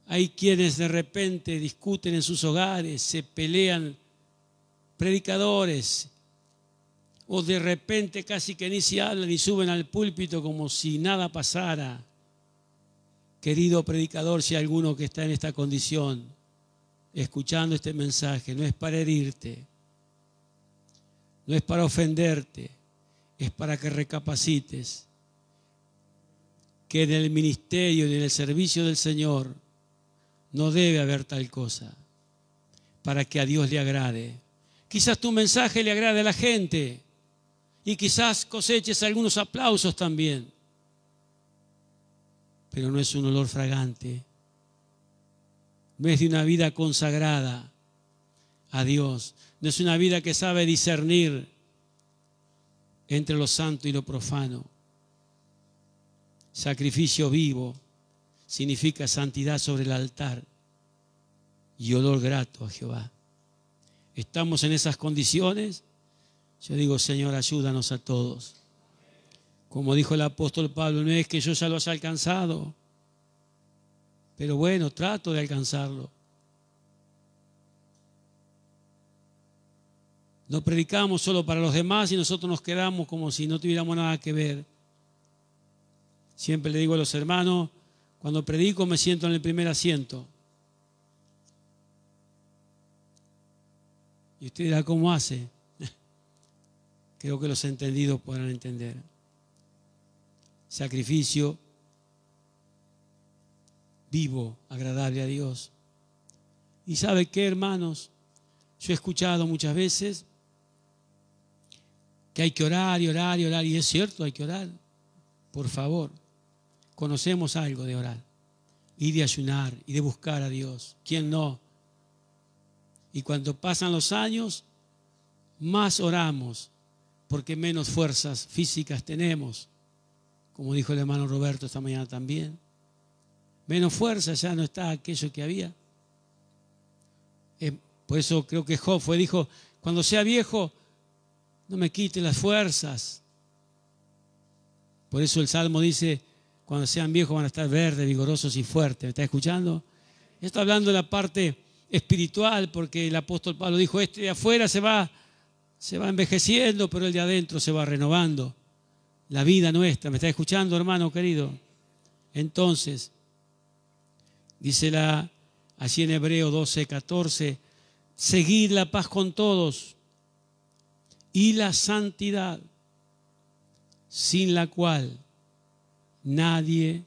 Hay quienes de repente discuten en sus hogares, se pelean, predicadores, o de repente casi que ni se hablan y suben al púlpito como si nada pasara. Querido predicador, si hay alguno que está en esta condición, escuchando este mensaje, no es para herirte, no es para ofenderte, es para que recapacites que en el ministerio y en el servicio del Señor no debe haber tal cosa, para que a Dios le agrade. Quizás tu mensaje le agrade a la gente y quizás coseches algunos aplausos también, pero no es un olor fragante, no es de una vida consagrada a Dios, no es una vida que sabe discernir entre lo santo y lo profano. Sacrificio vivo significa santidad sobre el altar y olor grato a Jehová. ¿Estamos en esas condiciones? Yo digo: Señor, ayúdanos a todos. Como dijo el apóstol Pablo, no es que yo ya lo haya alcanzado, pero bueno, trato de alcanzarlo. No predicamos solo para los demás y nosotros nos quedamos como si no tuviéramos nada que ver. Siempre le digo a los hermanos, cuando predico me siento en el primer asiento. Y usted dirá: ¿cómo hace? Creo que los entendidos podrán entender. Sacrificio vivo, agradable a Dios. ¿Y sabe qué, hermanos? Yo he escuchado muchas veces que hay que orar y orar y orar, y es cierto, hay que orar. Por favor, conocemos algo de orar y de ayunar y de buscar a Dios. ¿Quién no? Y cuando pasan los años, más oramos, porque menos fuerzas físicas tenemos, como dijo el hermano Roberto esta mañana también. Menos fuerza, ya no está aquello que había. Por eso creo que Job dijo: cuando sea viejo, no me quite las fuerzas. Por eso el Salmo dice: cuando sean viejos van a estar verdes, vigorosos y fuertes. ¿Me está escuchando? Está hablando de la parte espiritual, porque el apóstol Pablo dijo: este de afuera se va envejeciendo, pero el de adentro se va renovando. La vida nuestra. ¿Me está escuchando, hermano querido? Entonces, dice así en Hebreo 12:14, seguid la paz con todos y la santidad, sin la cual nadie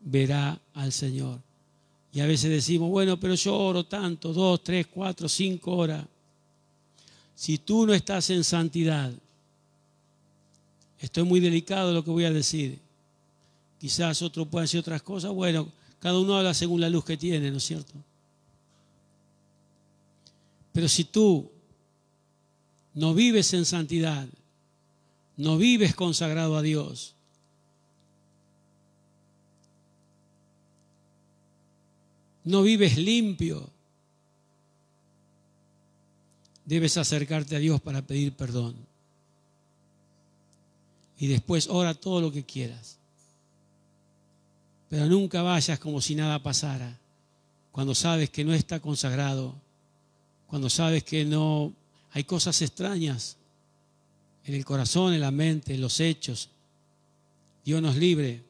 verá al Señor. Y a veces decimos: bueno, pero yo oro tanto, 2, 3, 4, 5 horas. Si tú no estás en santidad, esto es muy delicado lo que voy a decir. Quizás otros puedan decir otras cosas. Bueno, cada uno habla según la luz que tiene, ¿no es cierto? Pero si tú no vives en santidad, No vives consagrado a Dios. No vives limpio. Debes acercarte a Dios para pedir perdón. Y después ora todo lo que quieras. Pero nunca vayas como si nada pasara. Cuando sabes que no está consagrado. Cuando sabes que no hay cosas extrañas en el corazón, en la mente, en los hechos. Dios nos libre.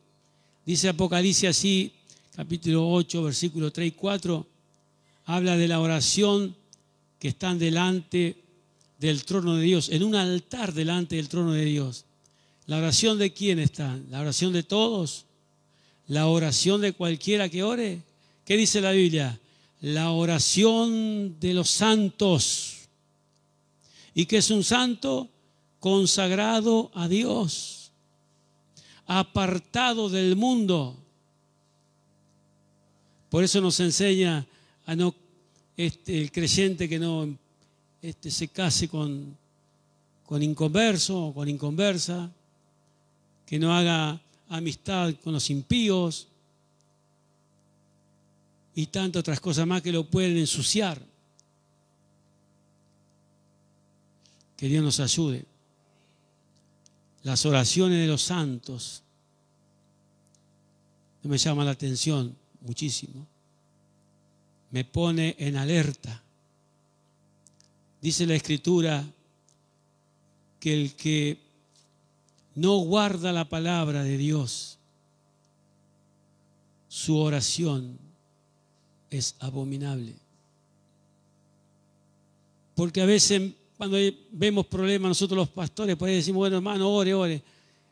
Dice Apocalipsis así, capítulo 8, versículos 3 y 4. Habla de la oración que están delante del trono de Dios, en un altar delante del trono de Dios. ¿La oración de quién está? ¿La oración de todos? ¿La oración de cualquiera que ore? ¿Qué dice la Biblia? La oración de los santos. ¿Y qué es un santo? Consagrado a Dios, apartado del mundo. Por eso nos enseña a no el creyente que no se case con inconverso o con inconversa, que no haga amistad con los impíos y tantas otras cosas más que lo pueden ensuciar. Que Dios nos ayude. Las oraciones de los santos me llama la atención muchísimo. Me pone en alerta. Dice la Escritura que el que no guarda la palabra de Dios, su oración es abominable. Porque a veces cuando vemos problemas nosotros los pastores por ahí decimos, bueno hermano, ore, ore.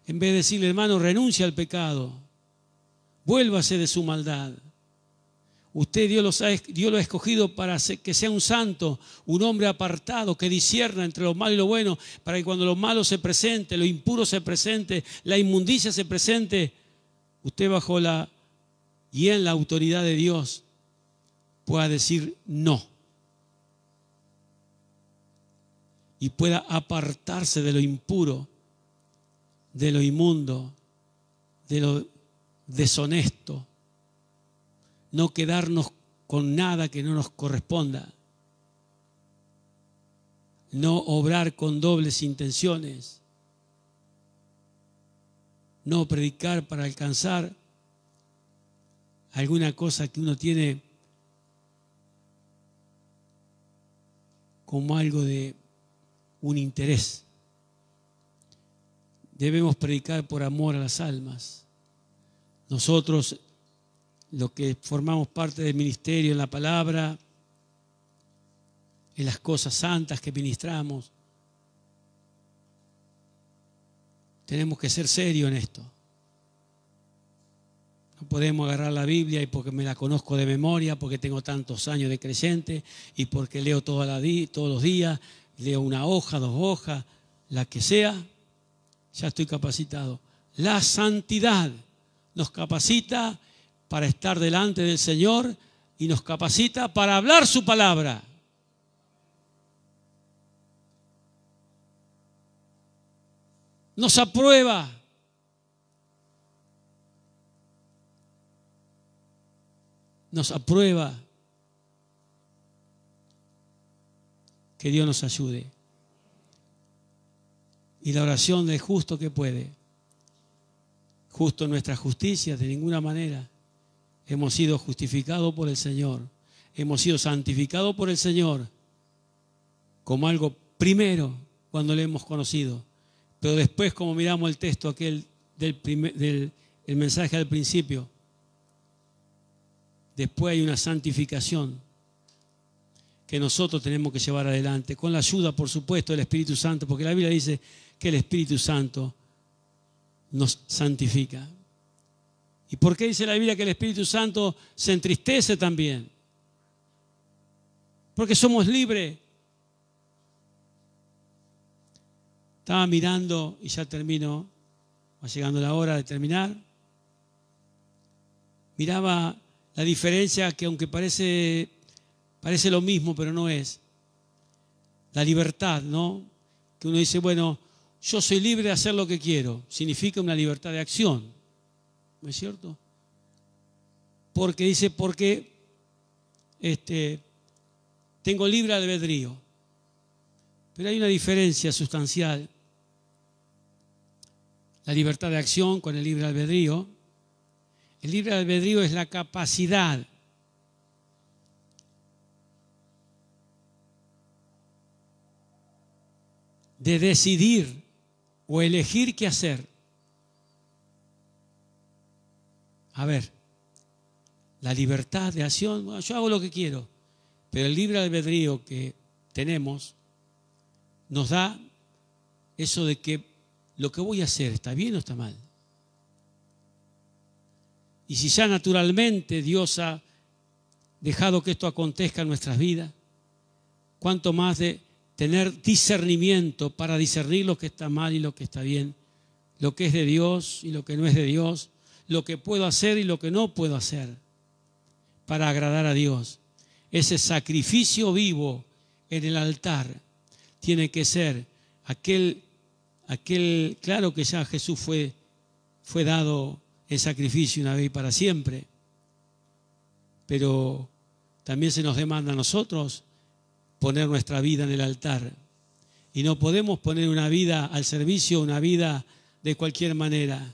En vez de decirle, hermano, renuncia al pecado. Vuélvase de su maldad. Usted, Dios lo ha escogido para que sea un santo, un hombre apartado, que discierna entre lo malo y lo bueno, para que cuando lo malo se presente, lo impuro se presente, la inmundicia se presente, usted bajo y en la autoridad de Dios pueda decir no. Y pueda apartarse de lo impuro, de lo inmundo, de lo deshonesto. No quedarnos con nada que no nos corresponda. No obrar con dobles intenciones. No predicar para alcanzar alguna cosa que uno tiene como algo de un interés. Debemos predicar por amor a las almas. Nosotros, los que formamos parte del ministerio en la palabra, en las cosas santas que ministramos, tenemos que ser serios en esto. No podemos agarrar la Biblia y porque me la conozco de memoria, porque tengo tantos años de creyente y porque leo todos los días, leo una hoja, 2 hojas, la que sea, ya estoy capacitado. La santidad nos capacita para estar delante del Señor y nos capacita para hablar su palabra. Nos aprueba. Nos aprueba. Que Dios nos ayude. Y la oración del justo que puede. Justo en nuestra justicia, de ninguna manera. Hemos sido justificados por el Señor. Hemos sido santificados por el Señor. Como algo primero cuando le hemos conocido. Pero después, como miramos el texto aquel del mensaje al principio, después hay una santificación que nosotros tenemos que llevar adelante, con la ayuda, por supuesto, del Espíritu Santo, porque la Biblia dice que el Espíritu Santo nos santifica. ¿Y por qué dice la Biblia que el Espíritu Santo se entristece también? Porque somos libres. Estaba mirando, y ya termino, va llegando la hora de terminar. Miraba la diferencia que aunque parece lo mismo, pero no es. La libertad, ¿no? Que uno dice, bueno, yo soy libre de hacer lo que quiero, significa una libertad de acción, ¿no es cierto? Porque dice, porque tengo libre albedrío. Pero hay una diferencia sustancial. La libertad de acción con el libre albedrío. El libre albedrío es la capacidad de decidir o elegir qué hacer. A ver, la libertad de acción, bueno, yo hago lo que quiero, pero el libre albedrío que tenemos nos da eso de que lo que voy a hacer está bien o está mal. Y si ya naturalmente Dios ha dejado que esto acontezca en nuestras vidas, cuánto más de tener discernimiento para discernir lo que está mal y lo que está bien, lo que es de Dios y lo que no es de Dios, lo que puedo hacer y lo que no puedo hacer para agradar a Dios. Ese sacrificio vivo en el altar tiene que ser aquel, claro que ya Jesús fue dado en sacrificio una vez y para siempre, pero también se nos demanda a nosotros poner nuestra vida en el altar. Y no podemos poner una vida al servicio, una vida de cualquier manera.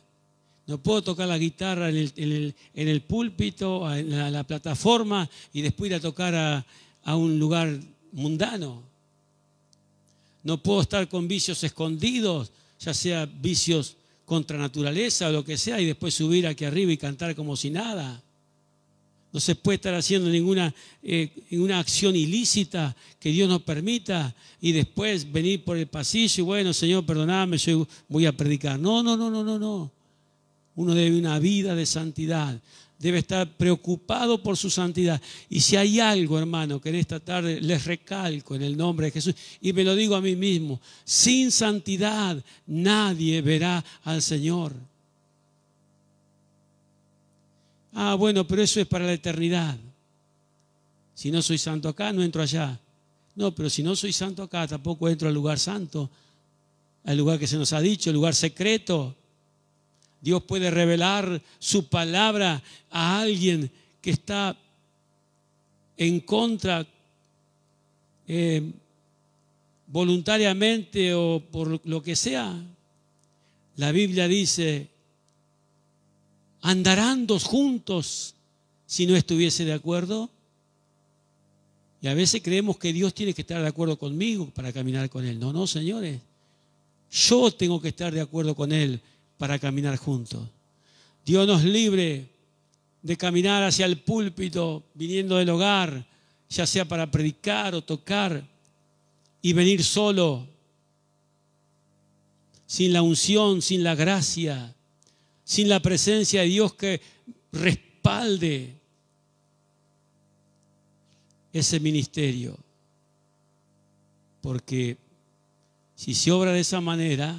No puedo tocar la guitarra en el púlpito, en la plataforma, y después ir a tocar a un lugar mundano. No puedo estar con vicios escondidos, ya sea vicios contra naturaleza o lo que sea, y después subir aquí arriba y cantar como si nada. No se puede estar haciendo ninguna acción ilícita que Dios nos permita y después venir por el pasillo y bueno, Señor, perdóname, yo voy a predicar. No. Uno debe una vida de santidad. Debe estar preocupado por su santidad. Y si hay algo, hermano, que en esta tarde les recalco en el nombre de Jesús, y me lo digo a mí mismo, sin santidad nadie verá al Señor. Ah, bueno, pero eso es para la eternidad. Si no soy santo acá, no entro allá. No, pero si no soy santo acá, tampoco entro al lugar santo, al lugar que se nos ha dicho, el lugar secreto. Dios puede revelar su palabra a alguien que está en contra voluntariamente o por lo que sea. La Biblia dice, ¿andarán dos juntos si no estuviese de acuerdo? Y a veces creemos que Dios tiene que estar de acuerdo conmigo para caminar con Él. No, señores. Yo tengo que estar de acuerdo con Él para caminar juntos. Dios nos libre de caminar hacia el púlpito, viniendo del hogar, ya sea para predicar o tocar, y venir solo, sin la unción, sin la gracia, sin la presencia de Dios que respalde ese ministerio. Porque si se obra de esa manera,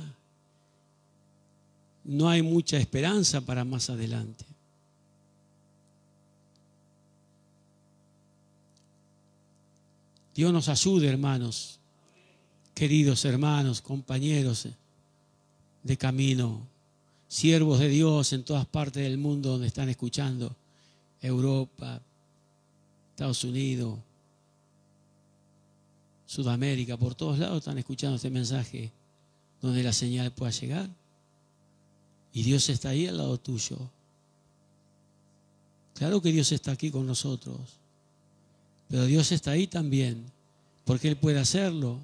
no hay mucha esperanza para más adelante. Dios nos ayude, hermanos, queridos hermanos, compañeros de camino, siervos de Dios en todas partes del mundo donde están escuchando, Europa, Estados Unidos, Sudamérica, por todos lados están escuchando este mensaje donde la señal pueda llegar. Y Dios está ahí al lado tuyo. Claro que Dios está aquí con nosotros, pero Dios está ahí también, porque Él puede hacerlo,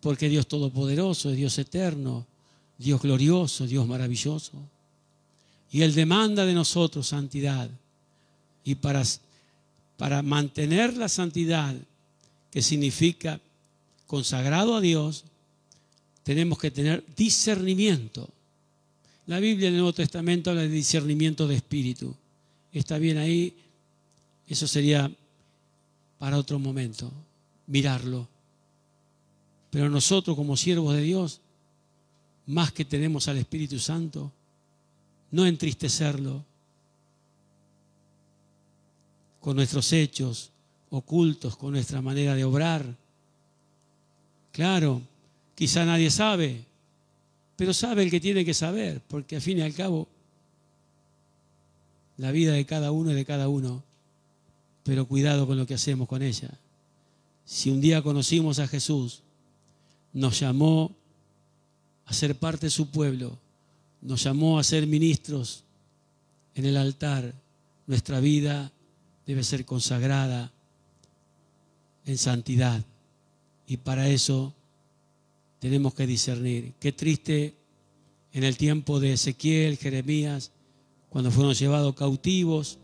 porque Dios todopoderoso, es Dios eterno, Dios glorioso, Dios maravilloso. Y Él demanda de nosotros santidad. Y para mantener la santidad, que significa consagrado a Dios, tenemos que tener discernimiento. La Biblia en el Nuevo Testamento habla de discernimiento de espíritu. Está bien ahí, eso sería para otro momento, mirarlo. Pero nosotros como siervos de Dios, más que tenemos al Espíritu Santo, no entristecerlo con nuestros hechos ocultos, con nuestra manera de obrar. Claro, quizá nadie sabe, pero sabe el que tiene que saber, porque al fin y al cabo la vida de cada uno es de cada uno, pero cuidado con lo que hacemos con ella. Si un día conocimos a Jesús, nos llamó a ser parte de su pueblo, nos llamó a ser ministros en el altar, nuestra vida debe ser consagrada en santidad, y para eso tenemos que discernir. Qué triste en el tiempo de Ezequiel, Jeremías, cuando fueron llevados cautivos.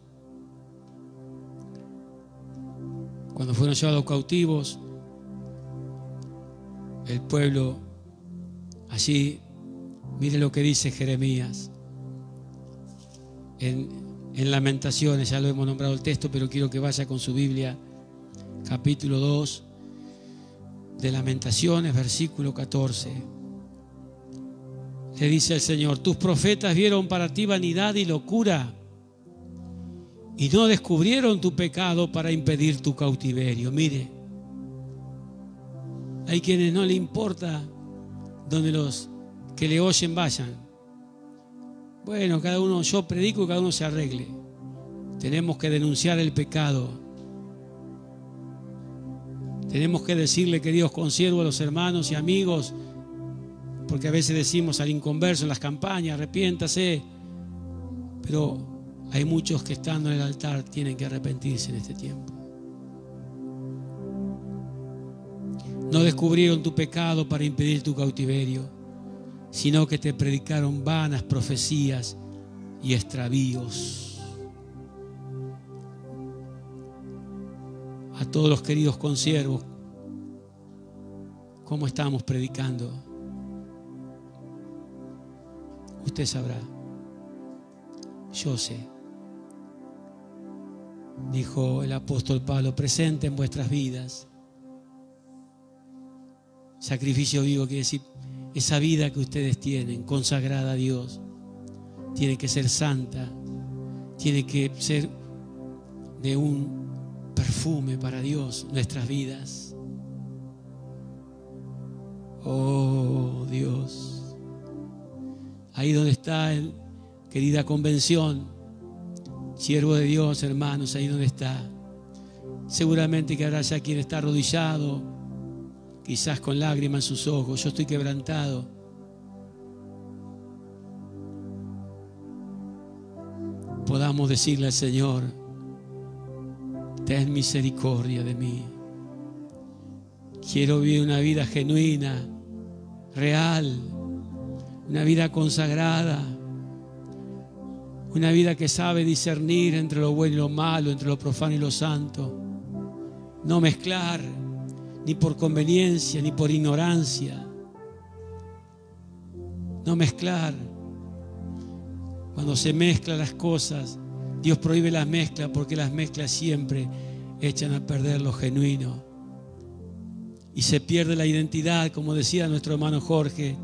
Cuando fueron llevados cautivos, el pueblo allí, mire lo que dice Jeremías en Lamentaciones, ya lo hemos nombrado el texto, pero quiero que vaya con su Biblia, capítulo 2 de Lamentaciones, versículo 14. Le dice el Señor: tus profetas vieron para ti vanidad y locura, y no descubrieron tu pecado para impedir tu cautiverio. Mire, hay quienes no le importa donde los que le oyen vayan. Bueno, cada uno, yo predico y cada uno se arregle. Tenemos que denunciar el pecado. Tenemos que decirle, queridos consiervos, a los hermanos y amigos, porque a veces decimos al inconverso en las campañas, arrepiéntase, pero hay muchos que estando en el altar tienen que arrepentirse en este tiempo. No descubrieron tu pecado para impedir tu cautiverio, sino que te predicaron vanas profecías y extravíos. A todos los queridos consiervos, ¿cómo estamos predicando? Usted sabrá. Yo sé. Dijo el apóstol Pablo: presente en vuestras vidas. Sacrificio vivo quiere decir esa vida que ustedes tienen, consagrada a Dios, tiene que ser santa, tiene que ser de un perfume para Dios, nuestras vidas. Oh Dios, ahí donde está, querida convención, siervo de Dios, hermanos, ahí donde está. Seguramente que habrá ya quien está arrodillado, quizás con lágrimas en sus ojos. Yo estoy quebrantado. Podamos decirle al Señor: ten misericordia de mí. Quiero vivir una vida genuina, real, una vida consagrada, una vida que sabe discernir entre lo bueno y lo malo, entre lo profano y lo santo. No mezclar, ni por conveniencia, ni por ignorancia. No mezclar. Cuando se mezclan las cosas, Dios prohíbe las mezclas, porque las mezclas siempre echan a perder lo genuino. Y se pierde la identidad, como decía nuestro hermano Jorge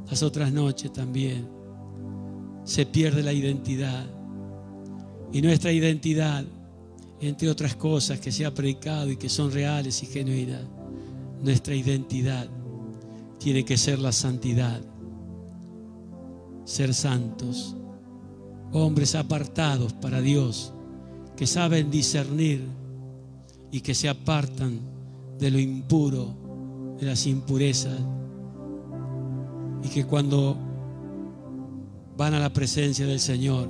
las otras noches también. Se pierde la identidad. Y nuestra identidad, entre otras cosas que se ha predicado y que son reales y genuinas, nuestra identidad tiene que ser la santidad. Ser santos, hombres apartados para Dios, que saben discernir y que se apartan de lo impuro, de las impurezas, y que cuando van a la presencia del Señor,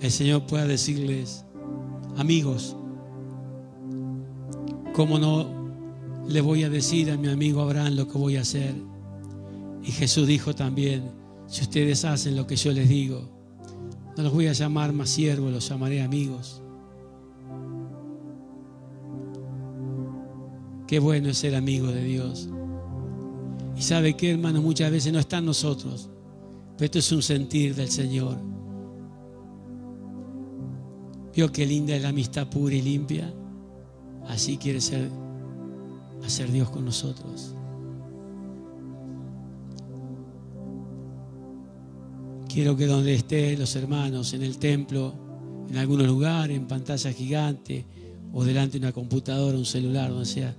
el Señor pueda decirles: amigos, ¿cómo no le voy a decir a mi amigo Abraham lo que voy a hacer? Y Jesús dijo también: si ustedes hacen lo que yo les digo, no los voy a llamar más siervos, los llamaré amigos. Qué bueno es ser amigo de Dios. Y sabe que, hermanos, muchas veces no está en nosotros, pero esto es un sentir del Señor. ¿Vio qué linda es la amistad pura y limpia? Así quiere hacer Dios con nosotros. Quiero que donde estén los hermanos, en el templo, en algunos lugares, en pantalla gigante o delante de una computadora, un celular, donde sea,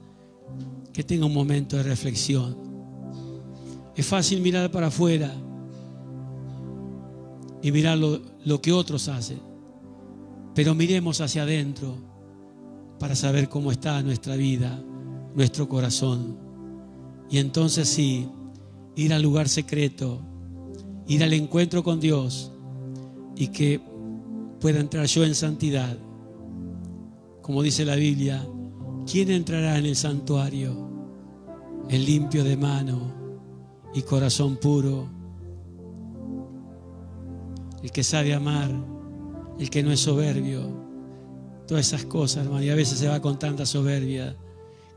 que tenga un momento de reflexión. Es fácil mirar para afuera y mirar lo que otros hacen, pero miremos hacia adentro para saber cómo está nuestra vida, nuestro corazón. Y entonces sí, ir al lugar secreto, ir al encuentro con Dios, y que pueda entrar yo en santidad. Como dice la Biblia, ¿quién entrará en el santuario? El limpio de mano y corazón puro, el que sabe amar, el que no es soberbio. Todas esas cosas, hermano, y a veces se va con tanta soberbia.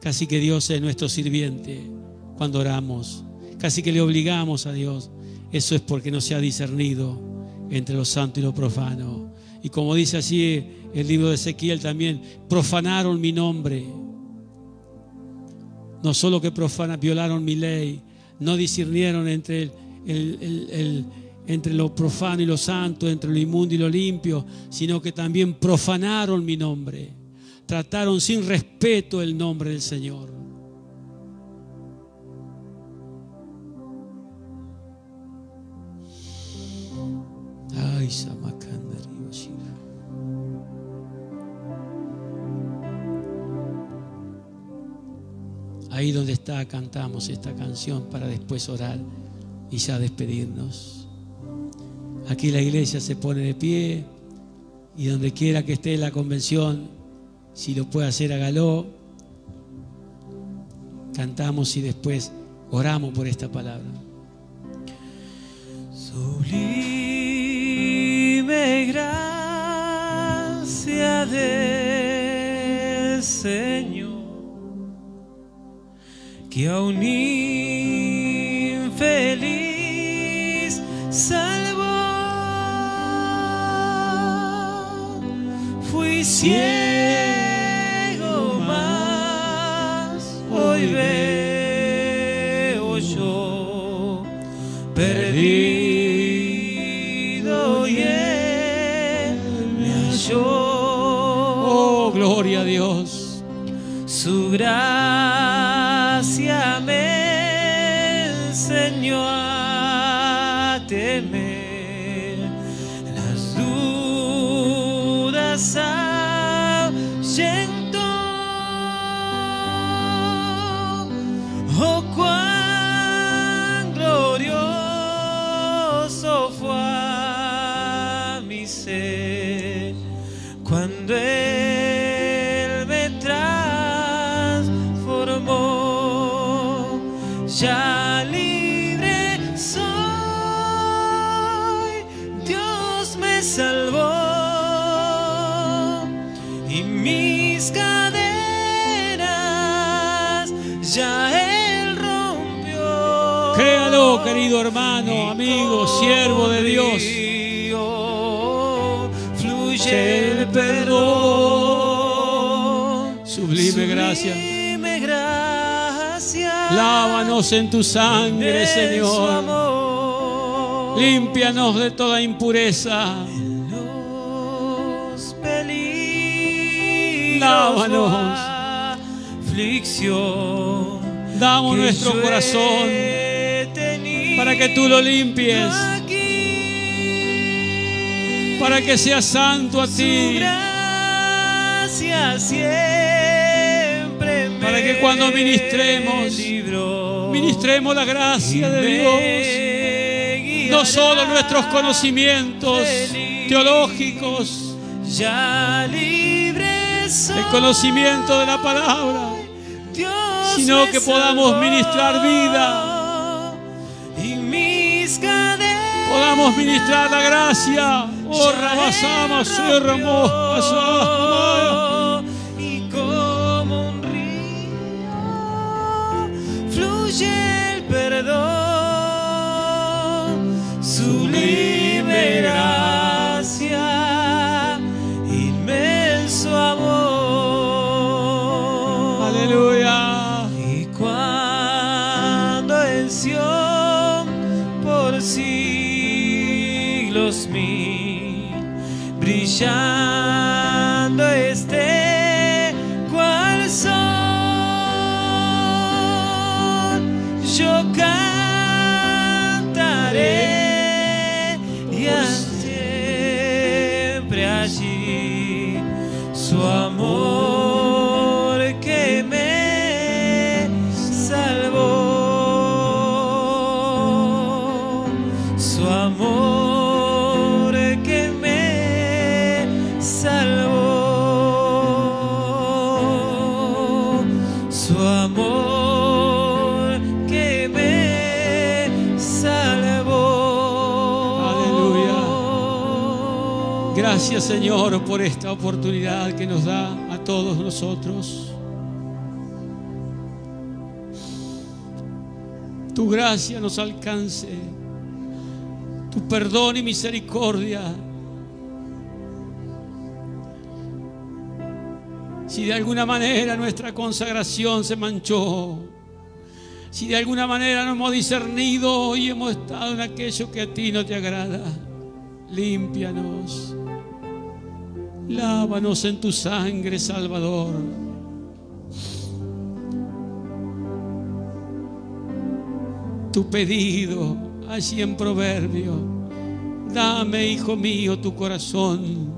Casi que Dios es nuestro sirviente cuando oramos, casi que le obligamos a Dios. Eso es porque no se ha discernido entre lo santo y lo profano. Y como dice así el libro de Ezequiel también, profanaron mi nombre. No solo que violaron mi ley, no discernieron entre entre lo profano y lo santo, entre lo inmundo y lo limpio, sino que también profanaron mi nombre. Trataron sin respeto el nombre del Señor. Ay, ahí donde está, cantamos esta canción para después orar y ya despedirnos. Aquí la iglesia se pone de pie y donde quiera que esté la convención, si lo puede hacer, hágalo. Cantamos y después oramos por esta palabra. Sublime gracia del Señor, que a un infeliz salvó. Fui ciego, mas hoy veo yo, perdido y él me halló. Oh, gloria a Dios. Su gracia me enseñó a temer, las dudas ahuyentó. Oh, cuán glorioso fue a mi ser cuando Él me transformó. Ya libre soy, Dios me salvó y mis cadenas ya Él rompió. Créalo, querido hermano, amigo, siervo de Dios. Fluye el perdón, Sublime gracia. sublime gracia. Lávanos en tu sangre, de su Señor. amor. Límpianos de toda impureza. Los peligros, Lávanos. aflicción, Damos que nuestro yo corazón he tenido para que tú lo limpies, aquí. para que sea santo a Su ti, gracia siempre me para que cuando ministremos, libró ministremos la gracia de Dios. No solo nuestros conocimientos teológicos, ya libre soy, el conocimiento de la palabra, Dios sino me que podamos salvó, ministrar vida, y mis cadenas podamos ministrar la gracia. Oh, Rabasama, y como un río fluye el perdón, sublime gracia, inmenso amor. Aleluya. Y cuando en Sion por siglos mil brillando esté cual sol, yo cantaré Gracias, Señor, por esta oportunidad que nos da a todos nosotros. Tu gracia nos alcance, tu perdón y misericordia. Si de alguna manera nuestra consagración se manchó, si de alguna manera no hemos discernido y hemos estado en aquello que a ti no te agrada, límpianos, lávanos en tu sangre, Salvador. Tu pedido allí en Proverbio: dame, hijo mío, tu corazón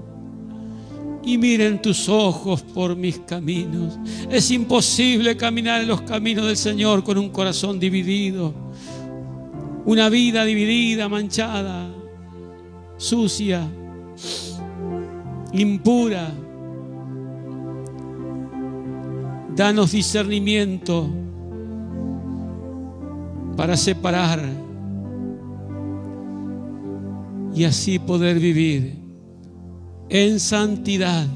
y miren tus ojos por mis caminos. Es imposible caminar en los caminos del Señor con un corazón dividido, una vida dividida, manchada, sucia, impura. Danos discernimiento para separar y así poder vivir en santidad,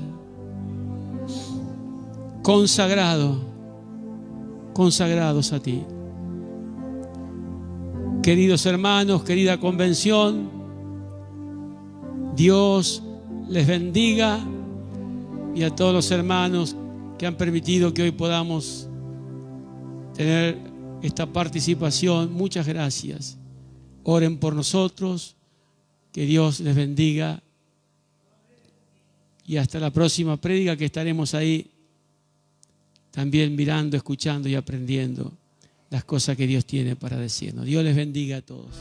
consagrados a ti. Queridos hermanos, querida convención, Dios les bendiga, y a todos los hermanos que han permitido que hoy podamos tener esta participación, muchas gracias. Oren por nosotros, que Dios les bendiga, y hasta la próxima prédica, que estaremos ahí también mirando, escuchando y aprendiendo las cosas que Dios tiene para decirnos. Dios les bendiga a todos.